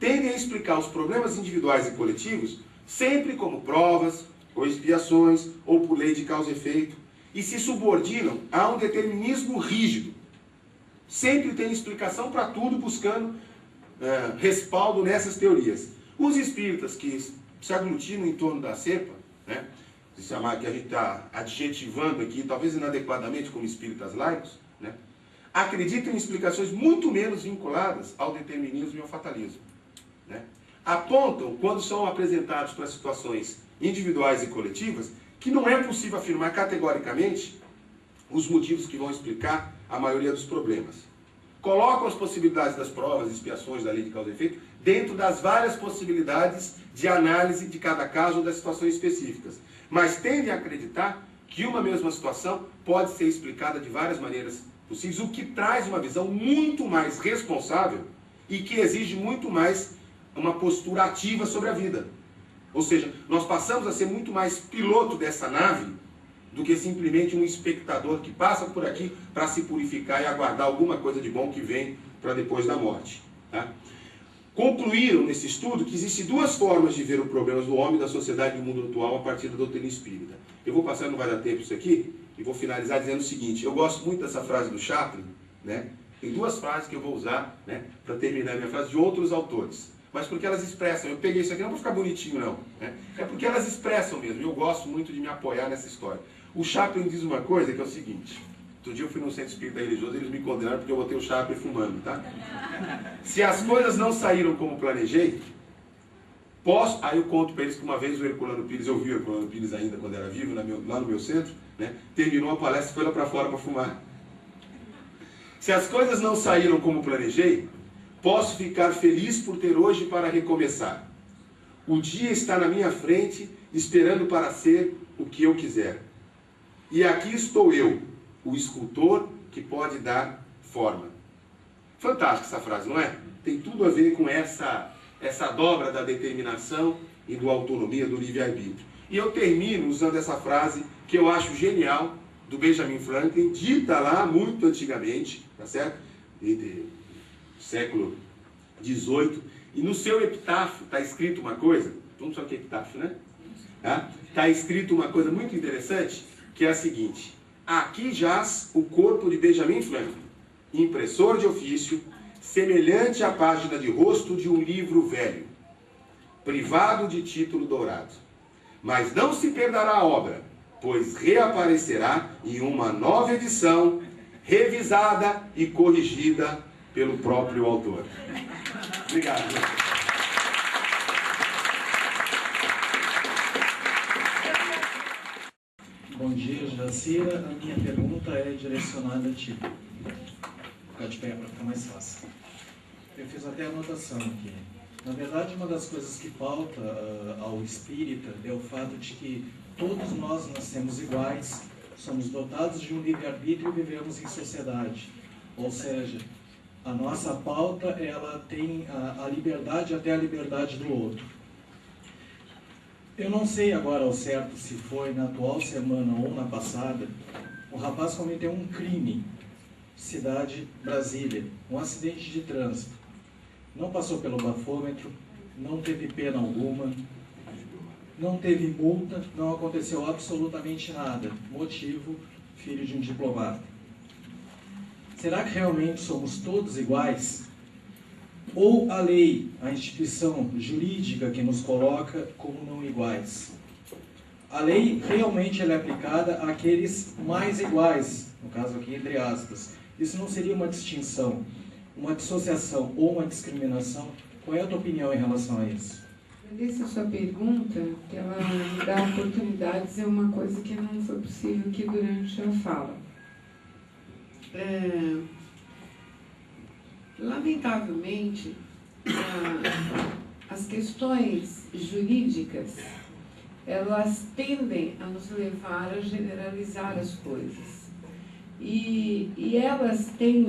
tendem a explicar os problemas individuais e coletivos sempre como provas, ou expiações, ou por lei de causa e efeito, e se subordinam a um determinismo rígido. Sempre tem explicação para tudo, buscando respaldo nessas teorias. Os espíritas que se aglutinam em torno da cepa, né, que a gente está adjetivando aqui, talvez inadequadamente como espíritas laicos, né, acreditam em explicações muito menos vinculadas ao determinismo e ao fatalismo, né? Apontam, quando são apresentados para situações individuais e coletivas, que não é possível afirmar categoricamente os motivos que vão explicar a maioria dos problemas. Colocam as possibilidades das provas, expiações da lei de causa e efeito dentro das várias possibilidades de análise de cada caso ou das situações específicas, mas tendem a acreditar que uma mesma situação pode ser explicada de várias maneiras possíveis, o que traz uma visão muito mais responsável e que exige muito mais uma postura ativa sobre a vida. Ou seja, nós passamos a ser muito mais piloto dessa nave do que simplesmente um espectador que passa por aqui para se purificar e aguardar alguma coisa de bom que vem para depois da morte, tá? Concluíram nesse estudo que existem duas formas de ver os problemas do homem, da sociedade e do mundo atual a partir da doutrina espírita. Eu vou passar, não vai dar tempo isso aqui, e vou finalizar dizendo o seguinte: eu gosto muito dessa frase do Chaplin, né? Tem duas frases que eu vou usar, né, para terminar a minha frase, de outros autores, mas porque elas expressam. Eu peguei isso aqui não para ficar bonitinho, não, né? É porque elas expressam mesmo, e eu gosto muito de me apoiar nessa história. O Chaplin diz uma coisa que é o seguinte: outro dia eu fui num centro espírita religioso, eles me condenaram porque eu botei o Chaplin fumando, tá? Se as coisas não saíram como planejei, posso... Aí eu conto para eles que uma vez o Herculano Pires, eu vi o Herculano Pires ainda quando era vivo, lá no meu centro, né? Terminou a palestra e foi lá para fora para fumar. Se as coisas não saíram como planejei, posso ficar feliz por ter hoje para recomeçar. O dia está na minha frente, esperando para ser o que eu quiser. E aqui estou eu, o escultor que pode dar forma. Fantástica essa frase, não é? Tem tudo a ver com essa dobra da determinação e da autonomia, do livre-arbítrio. E eu termino usando essa frase que eu acho genial, do Benjamin Franklin, dita lá muito antigamente, tá certo? Século XVIII. E no seu epitáfio está escrito uma coisa, vamos só que é epitáfio, né? Está escrito uma coisa muito interessante, que é a seguinte: aqui jaz o corpo de Benjamin Franklin, impressor de ofício, semelhante à página de rosto de um livro velho, privado de título dourado. Mas não se perderá a obra, pois reaparecerá em uma nova edição, revisada e corrigida pelo próprio autor. Obrigado. Bom dia, Jacira. A minha pergunta é direcionada a ti. Vou ficar de pé para ficar mais fácil. Eu fiz até a anotação aqui. Na verdade, uma das coisas que falta ao espírita é o fato de que todos nós nascemos iguais, somos dotados de um livre-arbítrio e vivemos em sociedade. Ou seja, a nossa pauta, ela tem a liberdade até a liberdade do outro. Eu não sei agora ao certo se foi na atual semana ou na passada, o rapaz cometeu um crime, cidade Brasília, um acidente de trânsito. Não passou pelo bafômetro, não teve pena alguma, não teve multa, não aconteceu absolutamente nada. Motivo, filho de um diplomata. Será que realmente somos todos iguais? Ou a lei, a instituição jurídica que nos coloca como não iguais? A lei realmente ela é aplicada àqueles mais iguais, no caso aqui entre aspas. Isso não seria uma distinção, uma dissociação ou uma discriminação? Qual é a tua opinião em relação a isso? Agradeço a sua pergunta, que ela me dá a oportunidade de dizer uma coisa que não foi possível aqui durante a fala. Lamentavelmente, as questões jurídicas, elas tendem a nos levar a generalizar as coisas. E elas têm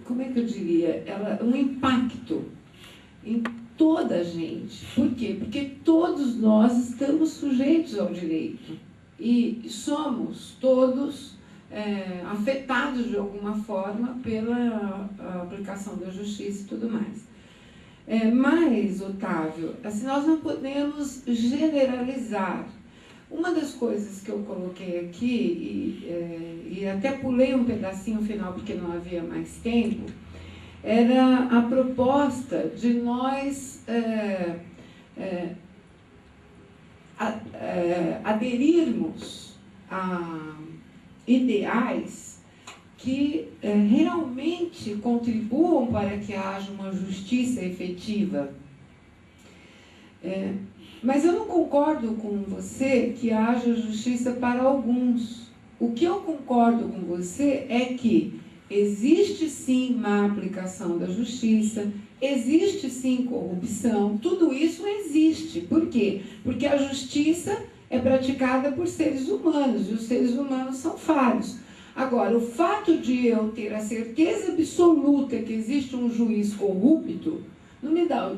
como é que eu diria? Um impacto em toda a gente. Por quê? Porque todos nós estamos sujeitos ao direito e somos todos afetados de alguma forma pela aplicação da justiça e tudo mais. Mas, Otávio, assim, nós não podemos generalizar. Uma das coisas que eu coloquei aqui, e até pulei um pedacinho final porque não havia mais tempo, era a proposta de nós aderirmos a ideais que realmente contribuam para que haja uma justiça efetiva. Mas eu não concordo com você que haja justiça para alguns. O que eu concordo com você é que existe sim má aplicação da justiça, existe sim corrupção, tudo isso existe. Por quê? Porque a justiça é praticada por seres humanos, e os seres humanos são falhos. Agora, o fato de eu ter a certeza absoluta que existe um juiz corrupto, não me dá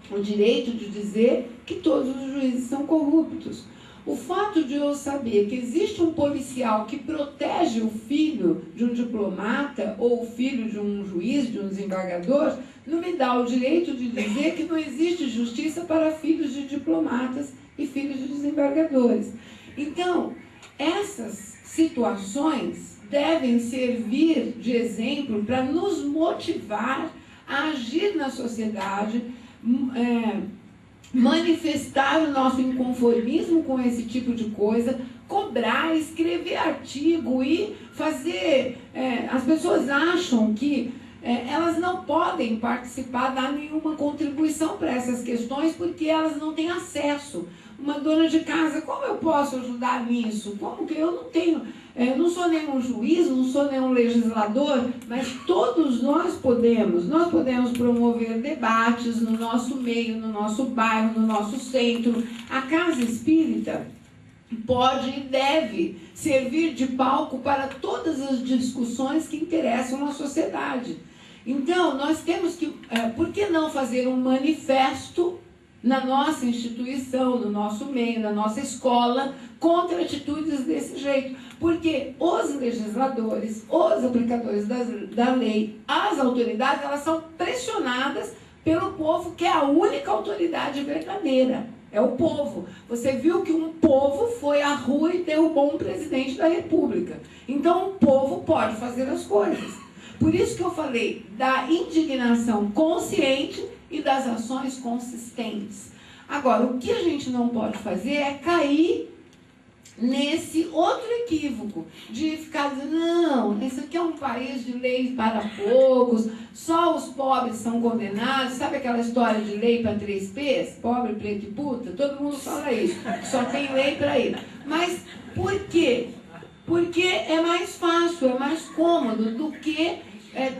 o direito de dizer que todos os juízes são corruptos. O fato de eu saber que existe um policial que protege o filho de um diplomata ou o filho de um juiz, de um desembargador, não me dá o direito de dizer que não existe justiça para filhos de diplomatas e filhos de desembargadores. Então, essas situações devem servir de exemplo para nos motivar a agir na sociedade, manifestar o nosso inconformismo com esse tipo de coisa, cobrar, escrever artigo e fazer... as pessoas acham que elas não podem participar, dar nenhuma contribuição para essas questões porque elas não têm acesso. Uma dona de casa, como eu posso ajudar nisso? Como que eu não tenho... não sou nenhum juiz, não sou nenhum legislador, mas todos nós podemos promover debates no nosso meio, no nosso bairro, no nosso centro. A Casa Espírita pode e deve servir de palco para todas as discussões que interessam a sociedade. Então, nós temos que, por que não fazer um manifesto na nossa instituição, no nosso meio, na nossa escola, contra atitudes desse jeito? Porque os legisladores, os aplicadores da lei, as autoridades, elas são pressionadas pelo povo, que é a única autoridade verdadeira. É o povo. Você viu que um povo foi à rua e derrubou um presidente da República. Então, o povo pode fazer as coisas. Por isso que eu falei da indignação consciente e das ações consistentes. Agora, o que a gente não pode fazer é cair nesse outro equívoco de ficar dizendo, não, esse aqui é um país de leis para poucos, só os pobres são condenados. Sabe aquela história de lei para 3 P's? Pobre, preto e puta? Todo mundo fala isso, só tem lei para ele. Mas por quê? Porque é mais fácil, é mais cômodo do que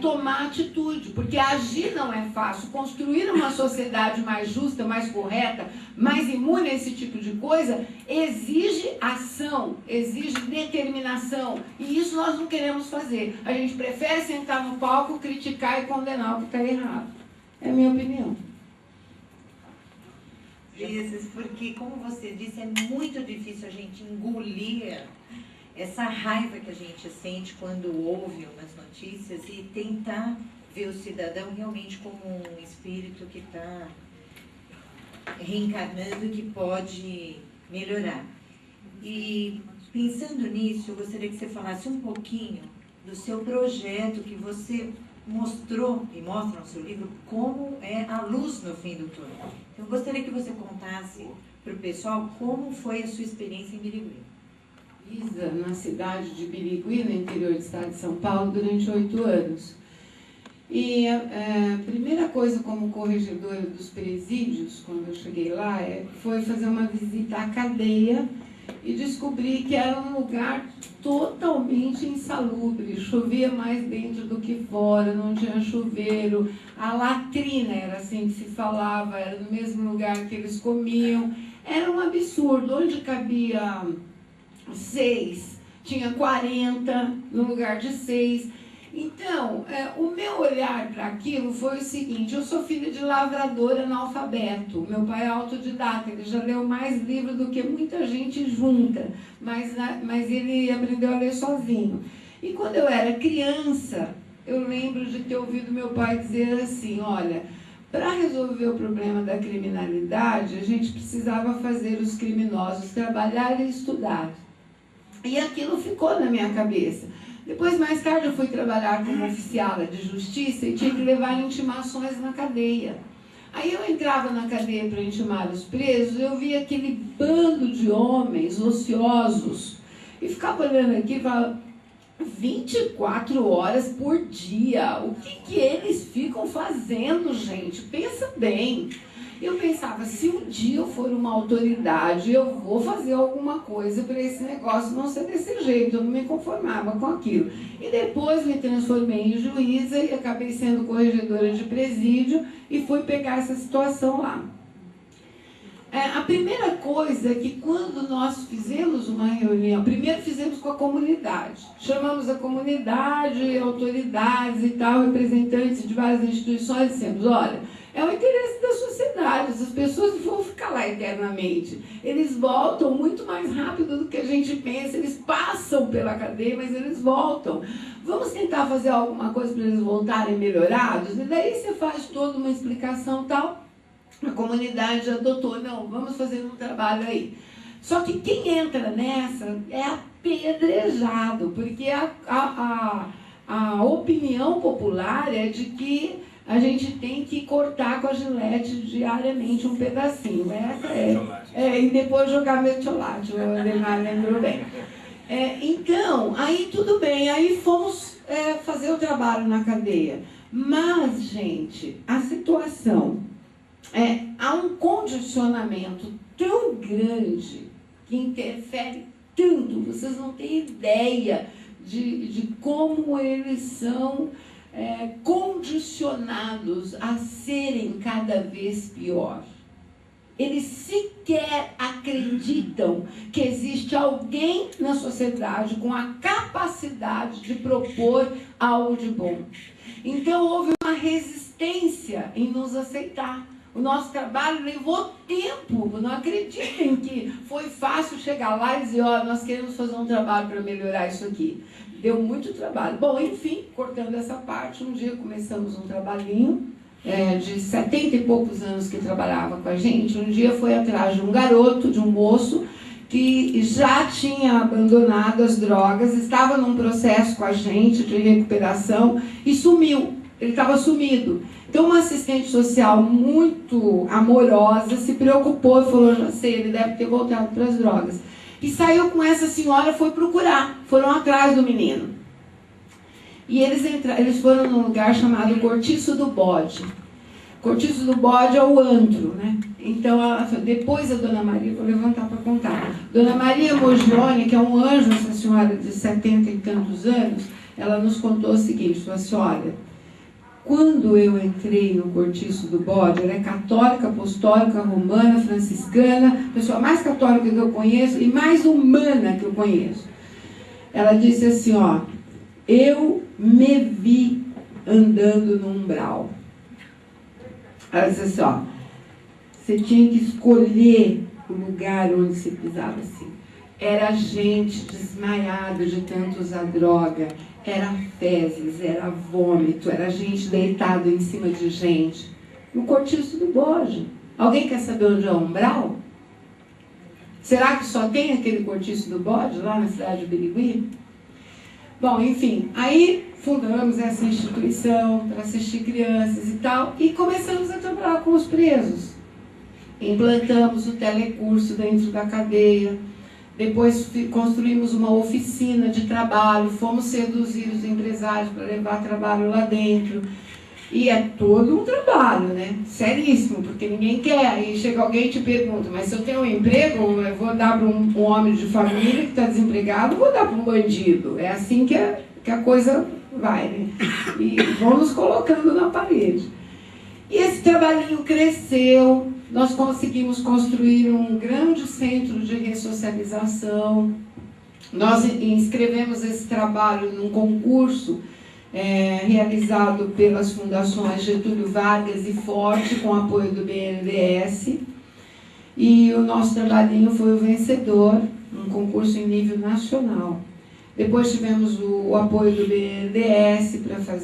tomar atitude, porque agir não é fácil. Construir uma sociedade mais justa, mais correta, mais imune a esse tipo de coisa, exige ação, exige determinação, e isso nós não queremos fazer. A gente prefere sentar no palco, criticar e condenar o que está errado. É a minha opinião. Vezes, porque, como você disse, é muito difícil a gente engolir essa raiva que a gente sente quando ouve umas notícias e tentar ver o cidadão realmente como um espírito que está reencarnando e que pode melhorar. E pensando nisso, eu gostaria que você falasse um pouquinho do seu projeto que você mostrou e mostra no seu livro, como é a luz no fim do túnel. Então, eu gostaria que você contasse para o pessoal como foi a sua experiência em Birigui. Na cidade de Birigui, no interior do estado de São Paulo, durante 8 anos. E a primeira coisa como corregedora dos presídios, quando eu cheguei lá, foi fazer uma visita à cadeia e descobri que era um lugar totalmente insalubre. Chovia mais dentro do que fora, não tinha chuveiro, a latrina era assim que se falava, era no mesmo lugar que eles comiam. Era um absurdo, onde cabia 6, tinha 40 no lugar de 6. Então, o meu olhar para aquilo foi o seguinte: eu sou filha de lavrador analfabeto, meu pai é autodidata, ele já leu mais livros do que muita gente junta, mas ele aprendeu a ler sozinho. E quando eu era criança, eu lembro de ter ouvido meu pai dizer assim: olha, para resolver o problema da criminalidade, a gente precisava fazer os criminosos trabalhar e estudar. E aquilo ficou na minha cabeça. Depois, mais tarde, eu fui trabalhar como oficiala de justiça e tinha que levar intimações na cadeia. Aí eu entrava na cadeia para intimar os presos, eu via aquele bando de homens ociosos e ficava olhando aqui e falava: 24 horas por dia, o que eles ficam fazendo, gente? Pensa bem. Eu pensava, se um dia eu for uma autoridade, eu vou fazer alguma coisa para esse negócio não ser desse jeito. Eu não me conformava com aquilo. E depois me transformei em juíza e acabei sendo corregedora de presídio e fui pegar essa situação lá. A primeira coisa é que quando nós fizemos uma reunião, primeiro fizemos com a comunidade. Chamamos a comunidade, autoridades e tal, representantes de várias instituições, e dissemos: olha, é o interesse da sociedade, as pessoas não vão ficar lá eternamente. Eles voltam muito mais rápido do que a gente pensa, eles passam pela cadeia, mas eles voltam. Vamos tentar fazer alguma coisa para eles voltarem melhorados? E daí você faz toda uma explicação e tal. A comunidade adotou: não, vamos fazer um trabalho aí. Só que quem entra nessa é apedrejado, porque a opinião popular é de que a gente tem que cortar com a gilete diariamente um pedacinho. E depois jogar metiolate, o Ademar lembrou bem. Então, aí tudo bem, aí fomos fazer o trabalho na cadeia. Mas, gente, a situação há um condicionamento tão grande que interfere tanto, vocês não têm ideia de como eles são condicionados a serem cada vez pior. Eles sequer acreditam que existe alguém na sociedade com a capacidade de propor algo de bom. Então houve uma resistência em nos aceitar. O nosso trabalho levou tempo. Não acreditem que foi fácil chegar lá e dizer: ó, nós queremos fazer um trabalho para melhorar isso aqui. Deu muito trabalho. Bom, enfim, cortando essa parte, um dia começamos um trabalhinho de 70 e poucos anos que trabalhava com a gente, um dia foi atrás de um garoto, de um moço, que já tinha abandonado as drogas, estava num processo com a gente de recuperação e sumiu. Ele estava sumido. Então, uma assistente social muito amorosa se preocupou e falou, já sei, ele deve ter voltado para as drogas. E saiu com essa senhora, foi procurar, foram atrás do menino. E eles foram num lugar chamado Cortiço do Bode. Cortiço do Bode é o antro, né? Então, depois a Dona Maria, vou levantar para contar. Dona Maria Mogione, que é um anjo, essa senhora de 70 e tantos anos, ela nos contou o seguinte, falou assim, olha, quando eu entrei no Cortiço do Bode, ela é católica, apostólica, romana, franciscana, pessoa mais católica que eu conheço e mais humana que eu conheço. Ela disse assim, ó, eu me vi andando no umbral. Ela disse assim, ó, você tinha que escolher o lugar onde você pisava assim. Era gente desmaiada de tanto usar droga, era fezes, era vômito, era gente deitada em cima de gente. No Cortiço do Bode. Alguém quer saber onde é o umbral? Será que só tem aquele Cortiço do Bode lá na cidade de Birigui? Bom, enfim, aí fundamos essa instituição para assistir crianças e tal, e começamos a trabalhar com os presos. Implantamos o telecurso dentro da cadeia, depois construímos uma oficina de trabalho, fomos seduzir os empresários para levar trabalho lá dentro. E é todo um trabalho, né? Seríssimo, porque ninguém quer. Aí chega alguém e te pergunta, mas se eu tenho um emprego, eu vou dar para um homem de família que está desempregado, ou vou dar para um bandido. É assim que a coisa vai, né? E vamos colocando na parede. E esse trabalhinho cresceu, nós conseguimos construir um grande centro de ressocialização. Nós inscrevemos esse trabalho num concurso realizado pelas fundações Getúlio Vargas e Forte, com apoio do BNDES. E o nosso trabalhinho foi o vencedor, um concurso em nível nacional. Depois tivemos o apoio do BNDES para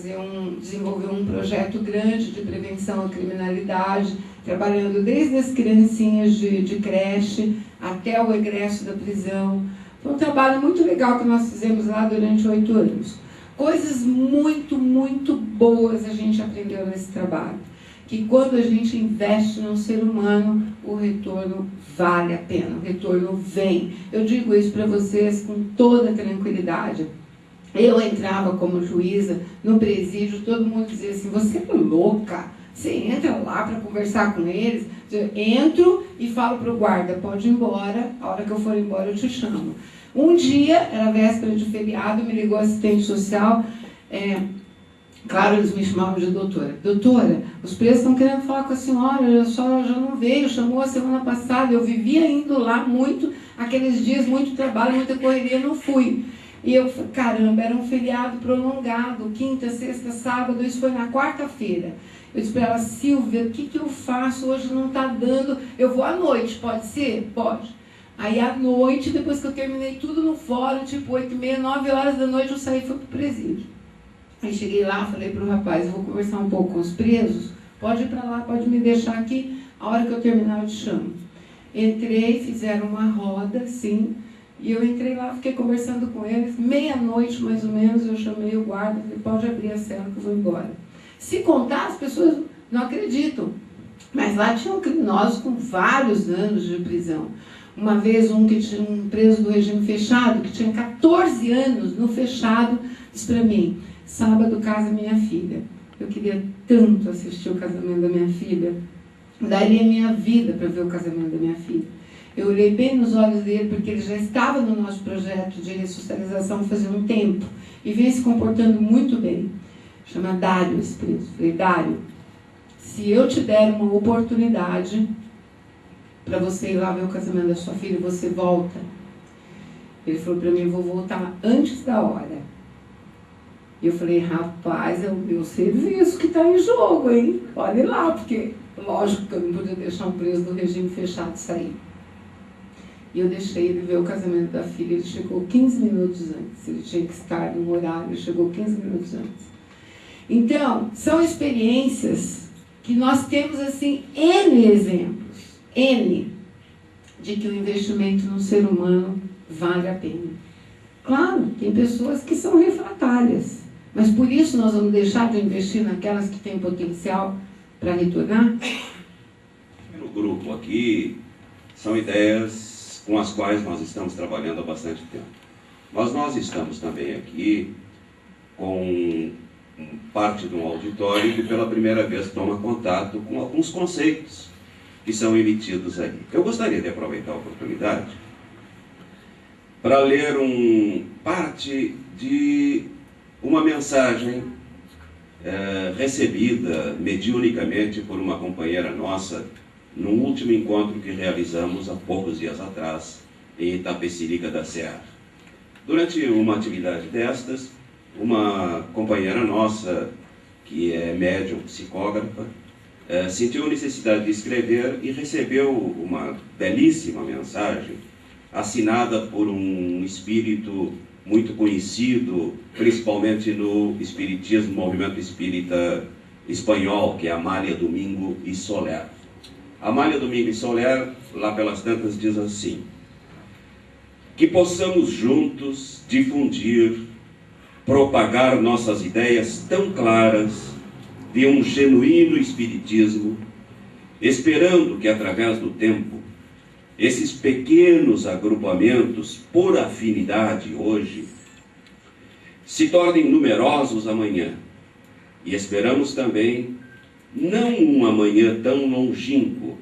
desenvolver um projeto grande de prevenção à criminalidade, trabalhando desde as criancinhas de creche até o egresso da prisão. Foi um trabalho muito legal que nós fizemos lá durante 8 anos. Coisas muito, muito boas a gente aprendeu nesse trabalho. Que quando a gente investe no ser humano, o retorno vale a pena, o retorno vem. Eu digo isso para vocês com toda tranquilidade. Eu entrava como juíza no presídio, todo mundo dizia assim, você é louca, você entra lá para conversar com eles. Eu entro e falo para o guarda, pode ir embora, a hora que eu for embora eu te chamo. Um dia, era véspera de feriado, me ligou a assistente social, claro, eles me chamavam de doutora. Doutora, os presos estão querendo falar com a senhora, a senhora já não veio, chamou a semana passada, eu vivia indo lá muito, aqueles dias, muito trabalho, muita correria, não fui. E eu falei, caramba, era um feriado prolongado, quinta, sexta, sábado, isso foi na quarta-feira. Eu disse para ela, Silvia, o que eu faço? Hoje não está dando, eu vou à noite, pode ser? Pode. Aí à noite, depois que eu terminei tudo no fórum, tipo 8h30, 9 horas da noite, eu saí e fui pro presídio. Aí cheguei lá, falei pro rapaz, eu vou conversar um pouco com os presos, pode ir para lá, pode me deixar aqui, a hora que eu terminar eu te chamo. Entrei, fizeram uma roda, assim, e eu entrei lá, fiquei conversando com eles, meia-noite mais ou menos, eu chamei o guarda, falei, pode abrir a cela que eu vou embora. Se contar, as pessoas não acreditam, mas lá tinham criminosos com vários anos de prisão. Uma vez um preso do regime fechado, que tinha 14 anos no fechado, disse para mim, sábado casa minha filha. Eu queria tanto assistir o casamento da minha filha, daria minha vida para ver o casamento da minha filha. Eu olhei bem nos olhos dele, porque ele já estava no nosso projeto de ressocialização fazia um tempo, e vem se comportando muito bem. Chama Dário esse preso. Falei, Dário, se eu te der uma oportunidade para você ir lá ver o casamento da sua filha, você volta. Ele falou para mim, eu vou voltar antes da hora. E eu falei, rapaz, é o meu serviço que está em jogo, hein? Olha lá, porque lógico que eu não podia deixar um preso do regime fechado sair. E eu deixei ele ver o casamento da filha, ele chegou 15 minutos antes. Ele tinha que estar num horário, ele chegou 15 minutos antes. Então, são experiências que nós temos, assim, N exemplos, N, de que o investimento no ser humano vale a pena. Claro, tem pessoas que são refratárias, mas por isso nós vamos deixar de investir naquelas que têm potencial para retornar? No grupo aqui, são ideias com as quais nós estamos trabalhando há bastante tempo. Mas nós estamos também aqui com parte de um auditório que pela primeira vez toma contato com alguns conceitos que são emitidos aí. Eu gostaria de aproveitar a oportunidade para ler parte de uma mensagem recebida mediunicamente por uma companheira nossa no último encontro que realizamos há poucos dias atrás em Itapecerica da Serra. Durante uma atividade destas, uma companheira nossa, que é médium psicógrafa, sentiu necessidade de escrever e recebeu uma belíssima mensagem assinada por um espírito muito conhecido, principalmente no espiritismo, movimento espírita espanhol, que é Amália Domingo e Soler. Amália Domingo e Soler, lá pelas tantas, diz assim: que possamos juntos difundir, propagar nossas ideias tão claras de um genuíno espiritismo, esperando que através do tempo esses pequenos agrupamentos, por afinidade hoje, se tornem numerosos amanhã. E esperamos também não um amanhã tão longínquo,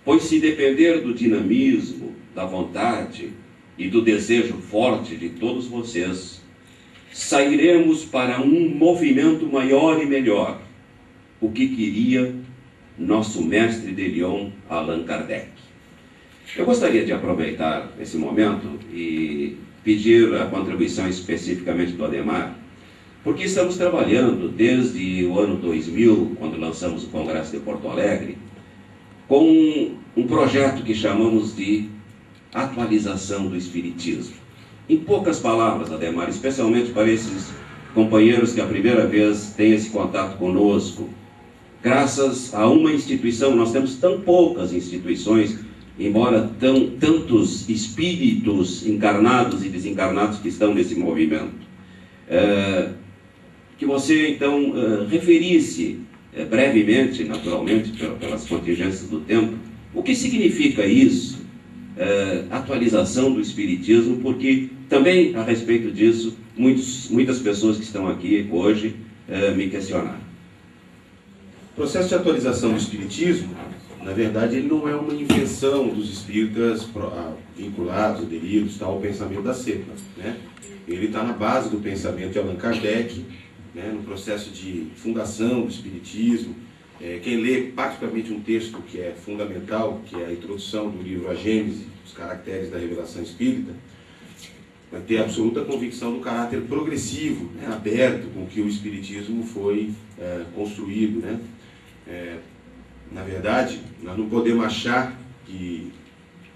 pois se depender do dinamismo, da vontade e do desejo forte de todos vocês, sairemos para um movimento maior e melhor, o que queria nosso mestre de Lyon, Allan Kardec. Eu gostaria de aproveitar esse momento e pedir a contribuição especificamente do Adhemar, porque estamos trabalhando desde o ano 2000, quando lançamos o Congresso de Porto Alegre, com um projeto que chamamos de atualização do Espiritismo. Em poucas palavras, Adhemar, especialmente para esses companheiros que a primeira vez têm esse contato conosco, graças a uma instituição, nós temos tão poucas instituições, embora tantos espíritos encarnados e desencarnados que estão nesse movimento, que você então referisse brevemente, naturalmente, pelas contingências do tempo, o que significa isso, atualização do Espiritismo, porque também a respeito disso, muitas pessoas que estão aqui hoje me questionaram. O processo de atualização do Espiritismo, na verdade, ele não é uma invenção dos espíritas vinculados, aderidos ao pensamento da cepa, né? Ele está na base do pensamento de Allan Kardec, né, no processo de fundação do Espiritismo. Quem lê particularmente um texto que é fundamental, que é a introdução do livro A Gênese, os caracteres da revelação espírita, vai ter absoluta convicção do caráter progressivo, né, aberto com que o Espiritismo foi construído, né? Na verdade, nós não podemos achar que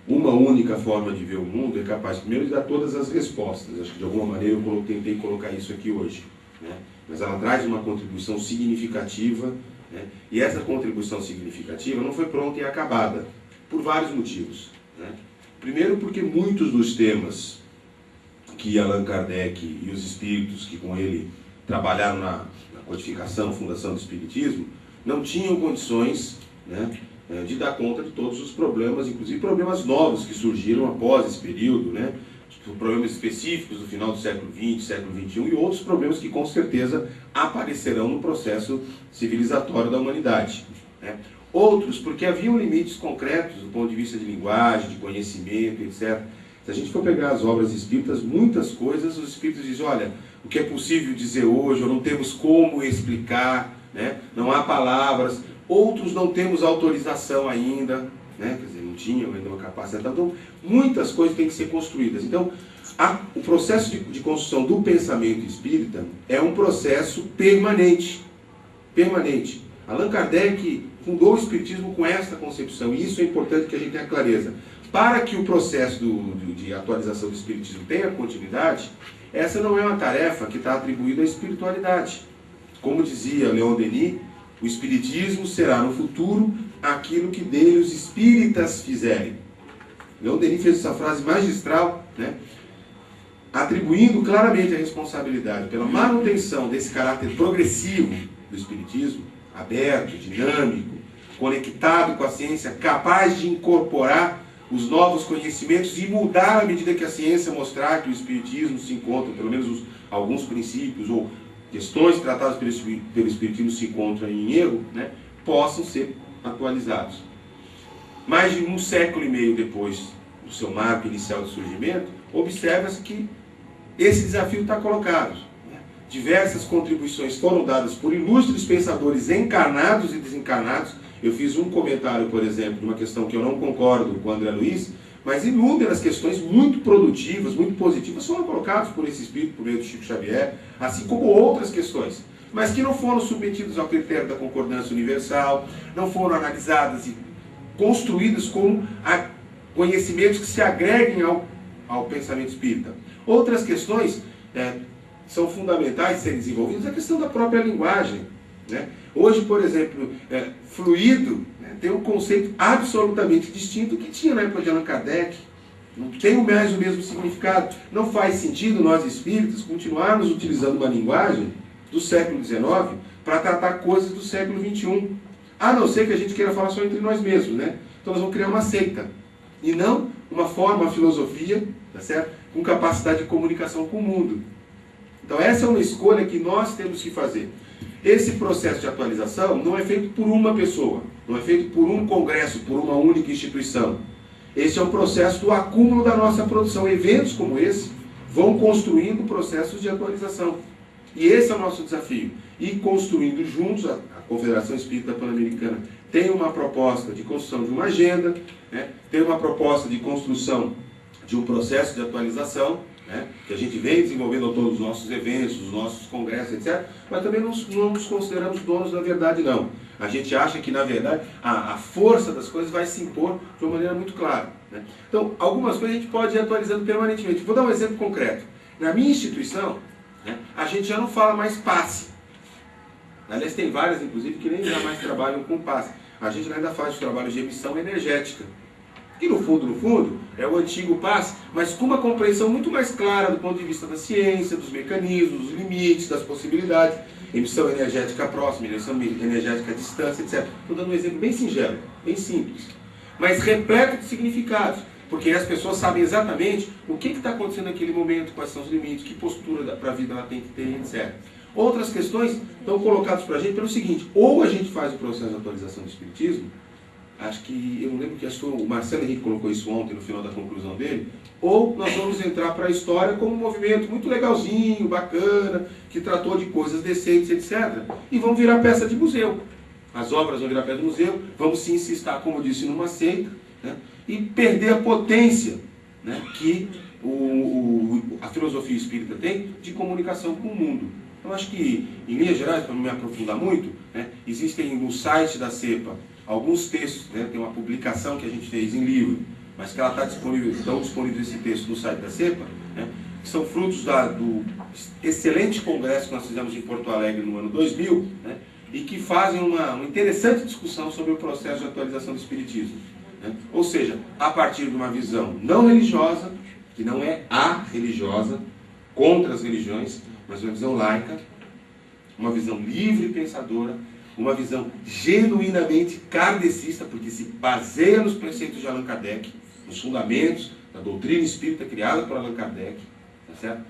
uma única forma de ver o mundo é capaz, primeiro, de dar todas as respostas. Acho que de alguma maneira eu tentei colocar isso aqui hoje, né? Mas ela traz uma contribuição significativa, né? E essa contribuição significativa não foi pronta e acabada, por vários motivos, né? Primeiro, porque muitos dos temas que Allan Kardec e os espíritos que com ele trabalharam na codificação, fundação do Espiritismo, não tinham condições, né, de dar conta de todos os problemas, inclusive problemas novos que surgiram após esse período, né, problemas específicos do final do século XX, século XXI, e outros problemas que com certeza aparecerão no processo civilizatório da humanidade, né. Outros porque haviam limites concretos do ponto de vista de linguagem, de conhecimento, etc. Se a gente for pegar as obras espíritas, muitas coisas os espíritos dizem: olha, o que é possível dizer hoje, ou não temos como explicar, né? Não há palavras. Outros não temos autorização ainda, né? Quer dizer, não tinham ainda uma capacidade. Então, muitas coisas têm que ser construídas. Então, o processo de construção do pensamento espírita é um processo permanente. Permanente. Allan Kardec fundou o Espiritismo com essa concepção, e isso é importante que a gente tenha clareza. Para que o processo de atualização do Espiritismo tenha continuidade, essa não é uma tarefa que está atribuída à espiritualidade. Como dizia Leon Denis, O Espiritismo será no futuro aquilo que dele os espíritas fizerem. Leon Denis fez essa frase magistral, né? Atribuindo claramente a responsabilidade pela manutenção desse caráter progressivo do Espiritismo, aberto, dinâmico, conectado com a ciência, capaz de incorporar os novos conhecimentos e mudar à medida que a ciência mostrar que o Espiritismo se encontra, pelo menos alguns princípios ou questões tratadas pelo Espiritismo se encontram em erro, né, possam ser atualizados. Mais de um século e meio depois do seu marco inicial de surgimento, observa-se que esse desafio está colocado. Diversas contribuições foram dadas por ilustres pensadores encarnados e desencarnados. Eu fiz um comentário, por exemplo, de uma questão que eu não concordo com o André Luiz, mas inúmeras questões muito produtivas, muito positivas, foram colocadas por esse espírito, por meio do Chico Xavier, assim como outras questões, mas que não foram submetidas ao critério da concordância universal, não foram analisadas e construídas como conhecimentos que se agreguem ao pensamento espírita. Outras questões são fundamentais de serem desenvolvidas, a questão da própria linguagem, né? Hoje, por exemplo, fluido, né, tem um conceito absolutamente distinto que tinha na época de Allan Kardec. Não tem mais o mesmo significado. Não faz sentido nós espíritas continuarmos utilizando uma linguagem do século XIX para tratar coisas do século XXI. A não ser que a gente queira falar só entre nós mesmos, né? Então nós vamos criar uma seita. E não uma forma, uma filosofia, tá certo? Com capacidade de comunicação com o mundo. Então essa é uma escolha que nós temos que fazer. Esse processo de atualização não é feito por uma pessoa, não é feito por um congresso, por uma única instituição. Esse é um processo do acúmulo da nossa produção. Eventos como esse vão construindo processos de atualização. E esse é o nosso desafio. E construindo juntos, a Confederação Espírita Pan-Americana tem uma proposta de construção de uma agenda, né? Tem uma proposta de construção de um processo de atualização, né, que a gente vem desenvolvendo a todos os nossos eventos, os nossos congressos, etc. Mas também não nos consideramos donos da verdade, não. A gente acha que, na verdade, a força das coisas vai se impor de uma maneira muito clara, né? Então, algumas coisas a gente pode ir atualizando permanentemente. Vou dar um exemplo concreto. Na minha instituição, né, a gente já não fala mais passe. Aliás, tem várias, inclusive, que nem já mais trabalham com passe. A gente ainda faz os trabalhos de emissão energética. Que no fundo, é o antigo passe, mas com uma compreensão muito mais clara do ponto de vista da ciência, dos mecanismos, dos limites, das possibilidades. Emissão energética próxima, emissão energética à distância, etc. Estou dando um exemplo bem singelo, bem simples, mas repleto de significados, porque as pessoas sabem exatamente o que está acontecendo naquele momento, quais são os limites, que postura para a vida ela tem que ter, etc. Outras questões estão colocadas para a gente pelo seguinte: ou a gente faz o processo de atualização do Espiritismo, acho que, eu não lembro que o Marcelo Henrique colocou isso ontem no final da conclusão dele, ou nós vamos entrar para a história como um movimento muito legalzinho, bacana, que tratou de coisas decentes, etc. E vamos virar peça de museu. As obras vão virar peça de museu, vamos se insistir, como eu disse, numa seita, né, e perder a potência, né, que a filosofia espírita tem de comunicação com o mundo. Então acho que, em linhas gerais, para não me aprofundar muito, né, existem no site da CEPA alguns textos, né, tem uma publicação que a gente fez em livro, mas que ela está disponível, estão disponíveis esse texto no site da CEPA, né, que são frutos do excelente congresso que nós fizemos em Porto Alegre no ano 2000, né, e que fazem uma interessante discussão sobre o processo de atualização do Espiritismo, né? Ou seja, a partir de uma visão não religiosa, que não é a religiosa, contra as religiões, mas uma visão laica, uma visão livre e pensadora, uma visão genuinamente kardecista, porque se baseia nos preceitos de Allan Kardec, nos fundamentos da doutrina espírita criada por Allan Kardec, tá certo?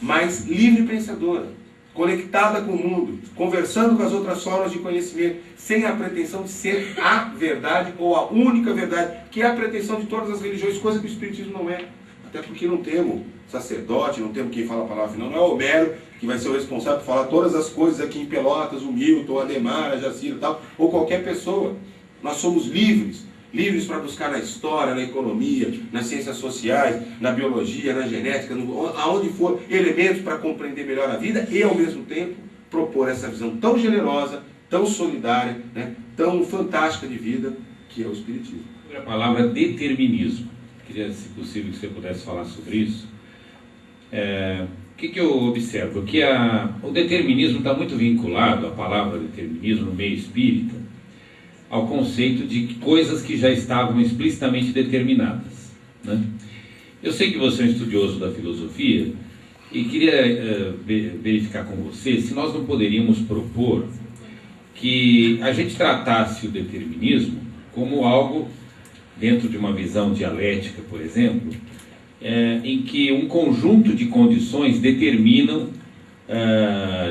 Mas livre e pensadora, conectada com o mundo, conversando com as outras formas de conhecimento, sem a pretensão de ser a verdade ou a única verdade, que é a pretensão de todas as religiões, coisa que o Espiritismo não é. Até porque não temos sacerdote, não temos quem fala a palavra final, não é o Homero que vai ser o responsável por falar todas as coisas aqui em Pelotas, o Milton, o Ademar, a Jacira e tal, ou qualquer pessoa. Nós somos livres, livres para buscar na história, na economia, nas ciências sociais, na biologia, na genética, aonde for, elementos para compreender melhor a vida e, ao mesmo tempo, propor essa visão tão generosa, tão solidária, né, tão fantástica de vida, que é o Espiritismo. A palavra determinismo. Queria, se possível, que você pudesse falar sobre isso. que eu observo? Que o determinismo está muito vinculado, a palavra determinismo no meio espírita, ao conceito de coisas que já estavam explicitamente determinadas, né? Eu sei que você é um estudioso da filosofia e queria verificar com você se nós não poderíamos propor que a gente tratasse o determinismo como algo, dentro de uma visão dialética, por exemplo, em que um conjunto de condições determinam,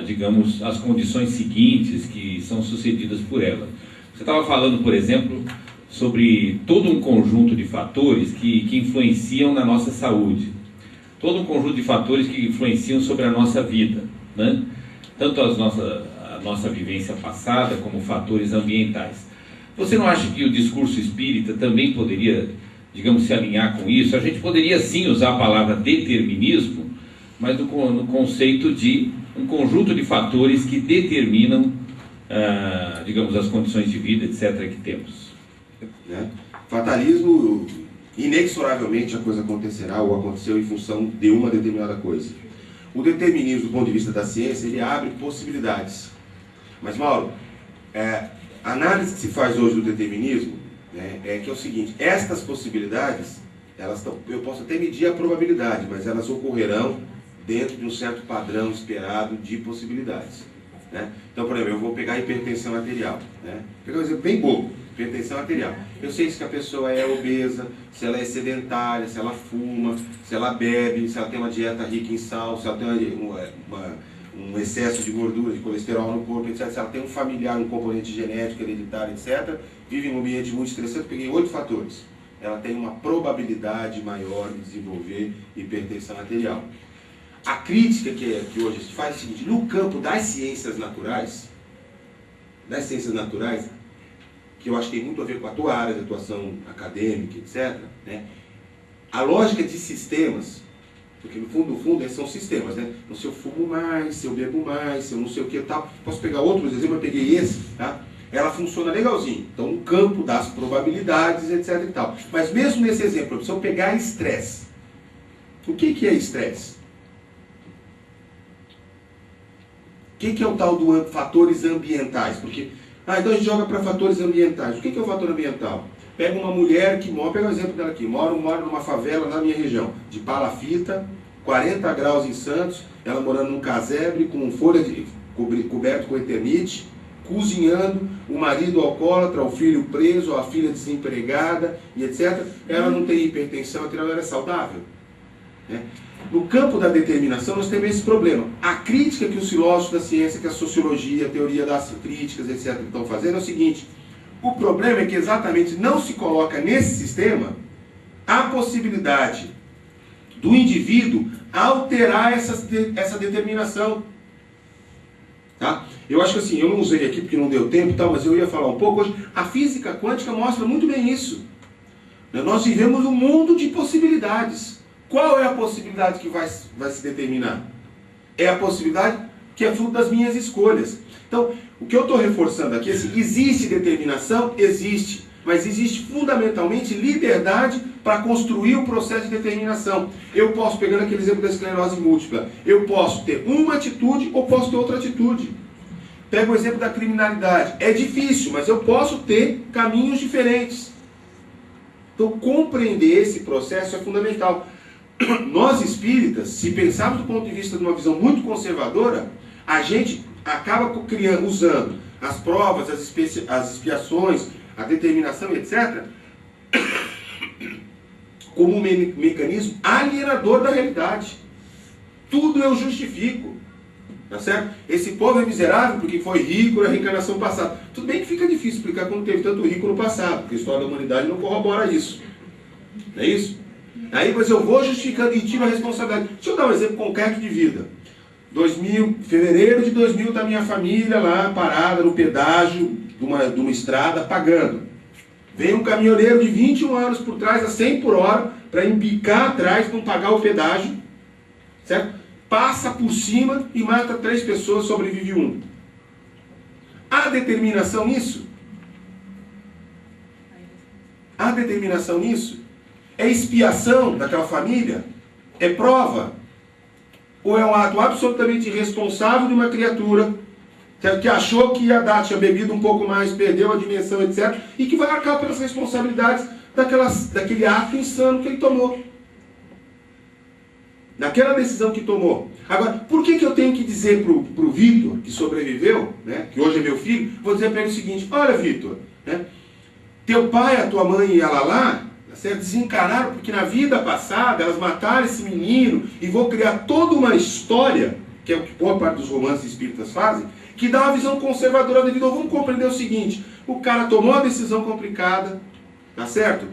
digamos, as condições seguintes que são sucedidas por ela. Você estava falando, por exemplo, sobre todo um conjunto de fatores que influenciam na nossa saúde, todo um conjunto de fatores que influenciam sobre a nossa vida, né? Tanto a nossa vivência passada como fatores ambientais. Você não acha que o discurso espírita também poderia, digamos, se alinhar com isso? A gente poderia sim usar a palavra determinismo, mas no conceito de um conjunto de fatores que determinam, digamos, as condições de vida, etc., que temos. Né? Fatalismo, inexoravelmente a coisa acontecerá ou aconteceu em função de uma determinada coisa. O determinismo, do ponto de vista da ciência, ele abre possibilidades. Mas, Mauro, a análise que se faz hoje do determinismo, né, é que é o seguinte: estas possibilidades, eu posso até medir a probabilidade, mas elas ocorrerão dentro de um certo padrão esperado de possibilidades, né? Então, por exemplo, eu vou pegar a hipertensão arterial, né? Vou pegar um exemplo bem bobo, hipertensão arterial. Eu sei se a pessoa é obesa, se ela é sedentária, se ela fuma, se ela bebe, se ela tem uma dieta rica em sal, se ela tem um excesso de gordura, de colesterol no corpo, etc. Se ela tem um familiar, um componente genético, hereditário, etc. Vive em um ambiente muito estressante. Eu peguei 8 fatores. Ela tem uma probabilidade maior de desenvolver hipertensão arterial. A crítica que hoje se faz é o seguinte: no campo das ciências naturais, que eu acho que tem muito a ver com a tua área de atuação acadêmica, etc., né? A lógica de sistemas, porque no fundo esses são sistemas, né? Então, se eu fumo mais, se eu bebo mais, se eu não sei o que e tal, posso pegar outros exemplos, eu peguei esse, tá? Ela funciona legalzinho. Então, no campo das probabilidades, etc. e tal. Mas mesmo nesse exemplo, se eu pegar estresse, o que é estresse? O que é o tal do fatores ambientais? Porque, então a gente joga para fatores ambientais. O que é o fator ambiental? Pega uma mulher que mora, pega o exemplo dela aqui, mora numa favela na minha região, de palafita, 40 graus em Santos, ela morando num casebre com folha coberto com eternite, cozinhando, o marido alcoólatra, o filho preso, a filha desempregada, e etc. Ela não tem hipertensão arterial, ela é saudável, né? No campo da determinação, nós temos esse problema. A crítica que os filósofos da ciência, que a sociologia, a teoria das críticas, etc., estão fazendo é o seguinte: o problema é que exatamente não se coloca nesse sistema a possibilidade do indivíduo alterar essa determinação. Tá? Eu acho que assim, eu não usei aqui porque não deu tempo, mas eu ia falar um pouco hoje. A física quântica mostra muito bem isso. Nós vivemos um mundo de possibilidades. Qual é a possibilidade que vai se determinar? É a possibilidade que é fruto das minhas escolhas. Então, o que eu estou reforçando aqui é assim: existe determinação? Existe. Mas existe fundamentalmente liberdade para construir o processo de determinação. Eu posso, pegando aquele exemplo da esclerose múltipla, eu posso ter uma atitude ou posso ter outra atitude. Pega o exemplo da criminalidade. É difícil, mas eu posso ter caminhos diferentes. Então, compreender esse processo é fundamental. Nós espíritas, se pensarmos do ponto de vista de uma visão muito conservadora, a gente acaba usando as provas, as expiações, a determinação, etc., como um mecanismo alienador da realidade. Tudo eu justifico. Tá certo? Esse povo é miserável porque foi rico na reencarnação passada. Tudo bem que fica difícil explicar como teve tanto rico no passado, porque a história da humanidade não corrobora isso. Não é isso? Aí, mas eu vou justificando e tiro a responsabilidade. Deixa eu dar um exemplo concreto de vida. Fevereiro de 2000 está minha família lá parada no pedágio de uma estrada pagando. Vem um caminhoneiro de 21 anos por trás a 100 por hora para embicar atrás, não pagar o pedágio, certo? Passa por cima e mata 3 pessoas, sobrevive 1. Há determinação nisso? Há determinação nisso? É expiação daquela família? É prova? ou é um ato absolutamente irresponsável de uma criatura que achou que ia dar, tinha bebido um pouco mais, perdeu a dimensão, etc., e que vai arcar pelas responsabilidades daquele ato insano que ele tomou. Daquela decisão que tomou. Agora, por que eu tenho que dizer para o Vitor, que sobreviveu, né, que hoje é meu filho, vou dizer para ele o seguinte: olha, Vitor, né, teu pai, a tua mãe e a Lalá, desencarnaram porque na vida passada elas mataram esse menino, e vou criar toda uma história, que é o que boa parte dos romances espíritas fazem, que dá uma visão conservadora da vida. Ou vamos compreender o seguinte: o cara tomou uma decisão complicada, tá certo?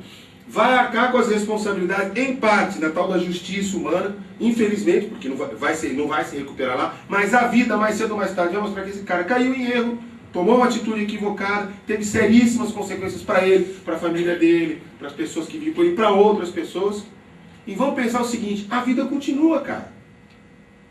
Vai arcar com as responsabilidades, em parte, na tal da justiça humana, infelizmente, porque não vai se recuperar lá, mas a vida, mais cedo ou mais tarde, vai mostrar que esse cara caiu em erro, tomou uma atitude equivocada, teve seríssimas consequências para ele, para a família dele, para as pessoas que vivem por ele, para outras pessoas. E vamos pensar o seguinte: a vida continua, cara.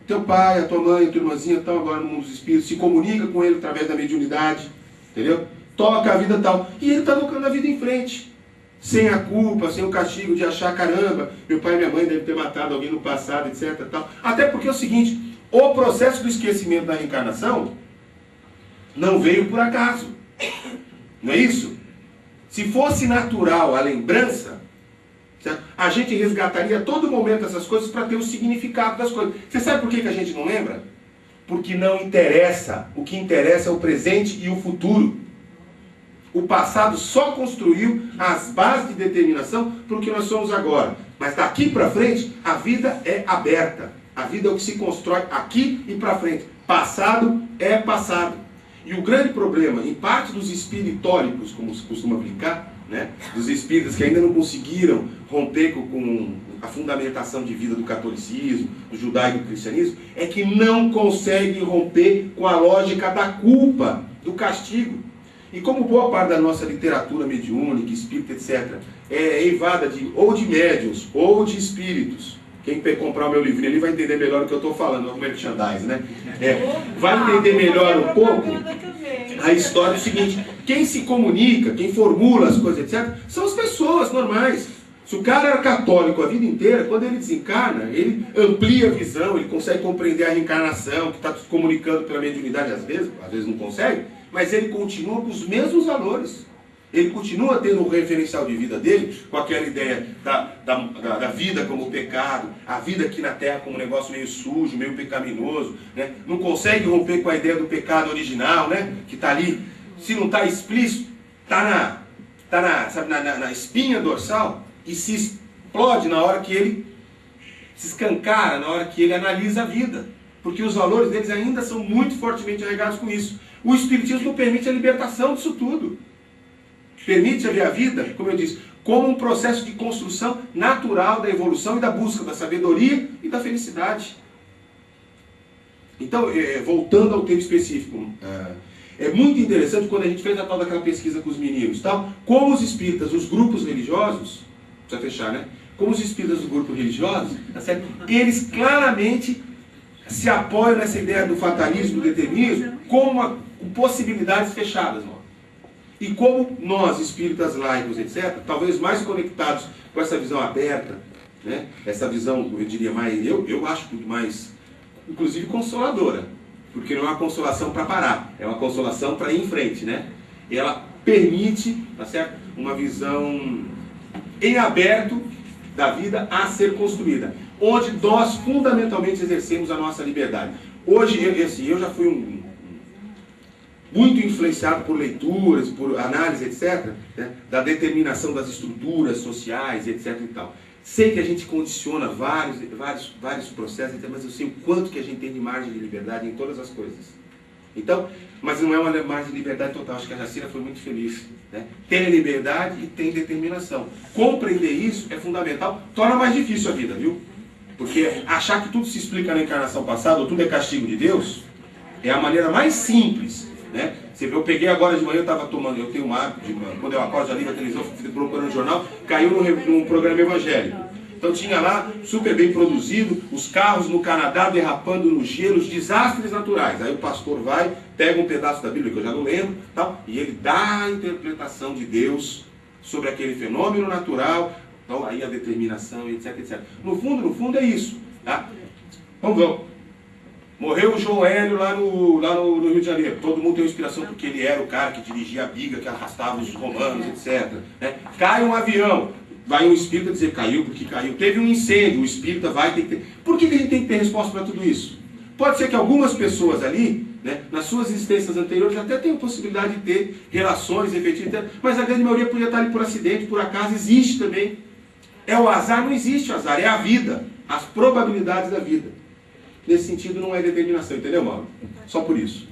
Teu pai, a tua mãe, a tua irmãzinha estão agora no mundo dos espíritos, se comunica com ele através da mediunidade, entendeu? Toca a vida tal. E ele está tocando a vida em frente. Sem a culpa, sem o castigo de achar, caramba, meu pai e minha mãe devem ter matado alguém no passado, etc. Tal. Até porque é o seguinte: o processo do esquecimento da reencarnação não veio por acaso. Não é isso? Se fosse natural a lembrança, certo? A gente resgataria a todo momento essas coisas para ter o significado das coisas. Você sabe por que a gente não lembra? Porque não interessa. O que interessa é o presente e o futuro. O passado só construiu as bases de determinação para o que nós somos agora. Mas daqui para frente, a vida é aberta. A vida é o que se constrói aqui e para frente. Passado é passado. E o grande problema, em parte dos espiritóricos, como se costuma brincar, né, dos espíritas que ainda não conseguiram romper com a fundamentação de vida do catolicismo, do judaico e do cristianismo, é que não conseguem romper com a lógica da culpa, do castigo. E como boa parte da nossa literatura mediúnica, espírita, etc., é eivada ou de médiuns ou de espíritos, quem comprar o meu livrinho ali vai entender melhor o que eu estou falando, não é merchandise, né? Vai entender melhor um pouco a história do seguinte: quem se comunica, quem formula as coisas, etc., são as pessoas normais. Se o cara era católico a vida inteira, quando ele desencarna, ele amplia a visão, ele consegue compreender a reencarnação, que está se comunicando pela mediunidade às vezes não consegue, mas ele continua com os mesmos valores. Ele continua tendo o referencial de vida dele, com aquela ideia da vida como pecado, a vida aqui na Terra como um negócio meio sujo, meio pecaminoso, né? Não consegue romper com a ideia do pecado original, né? Que está ali, se não está explícito, está na espinha dorsal, e se explode na hora que ele se escancara, na hora que ele analisa a vida. Porque os valores deles ainda são muito fortemente arraigados com isso. O Espiritismo permite a libertação disso tudo. Permite ver a vida, como eu disse, como um processo de construção natural da evolução e da busca da sabedoria e da felicidade. Então, voltando ao tema específico, é muito interessante quando a gente fez a tal daquela pesquisa com os meninos, tal, como os espíritas, os grupos religiosos, precisa fechar, né? Como os espíritas do grupo religioso, tá certo? Eles claramente se apoiam nessa ideia do fatalismo, do determinismo, com possibilidades fechadas. E como nós, espíritas laicos, etc., talvez mais conectados com essa visão aberta, né? Essa visão, eu diria mais, eu acho mais, inclusive consoladora, porque não é uma consolação para parar, é uma consolação para ir em frente, né? E ela permite, tá certo? Uma visão em aberto da vida a ser construída, onde nós fundamentalmente exercemos a nossa liberdade. Hoje, eu já fui muito influenciado por leituras, por análise, etc., né, da determinação das estruturas sociais, etc. e tal. Sei que a gente condiciona vários processos, etc., mas eu sei o quanto que a gente tem de margem de liberdade em todas as coisas. Então, mas não é uma margem de liberdade total. Acho que a Jacira foi muito feliz, né? Tem liberdade e tem determinação. Compreender isso é fundamental. Torna mais difícil a vida, viu? Porque achar que tudo se explica na encarnação passada, ou tudo é castigo de Deus, é a maneira mais simples, né? Você vê, eu peguei agora de manhã, eu tenho um hábito, quando eu acordo, já ligo a televisão, procurando o jornal, caiu num programa evangélico. Então tinha lá, super bem produzido, os carros no Canadá derrapando no gelo, os desastres naturais. Aí o pastor vai, pega um pedaço da Bíblia, que eu já não lembro, tal, e ele dá a interpretação de Deus sobre aquele fenômeno natural, então aí a determinação, etc, etc. No fundo é isso. Tá? Vamos Morreu o João Hélio lá no Rio de Janeiro. Todo mundo tem uma inspiração porque ele era o cara que dirigia a biga, que arrastava os romanos, etc. Né? Cai um avião, vai um espírita dizer caiu porque caiu. Teve um incêndio, o espírita vai ter que ter... Por que a gente tem que ter resposta para tudo isso? Pode ser que algumas pessoas ali, né, nas suas existências anteriores, até tenham possibilidade de ter relações efetivas, mas a grande maioria podia estar ali por acidente, por acaso, existe também. É o azar, não existe o azar, é a vida, as probabilidades da vida. Nesse sentido não é determinação, entendeu, Mauro? Só por isso.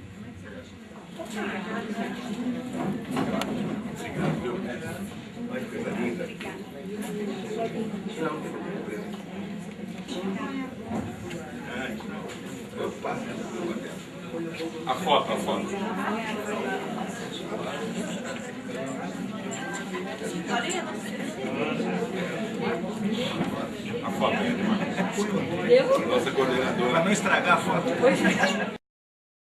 A foto. A foto. Nossa coordenadora. Para não estragar a foto.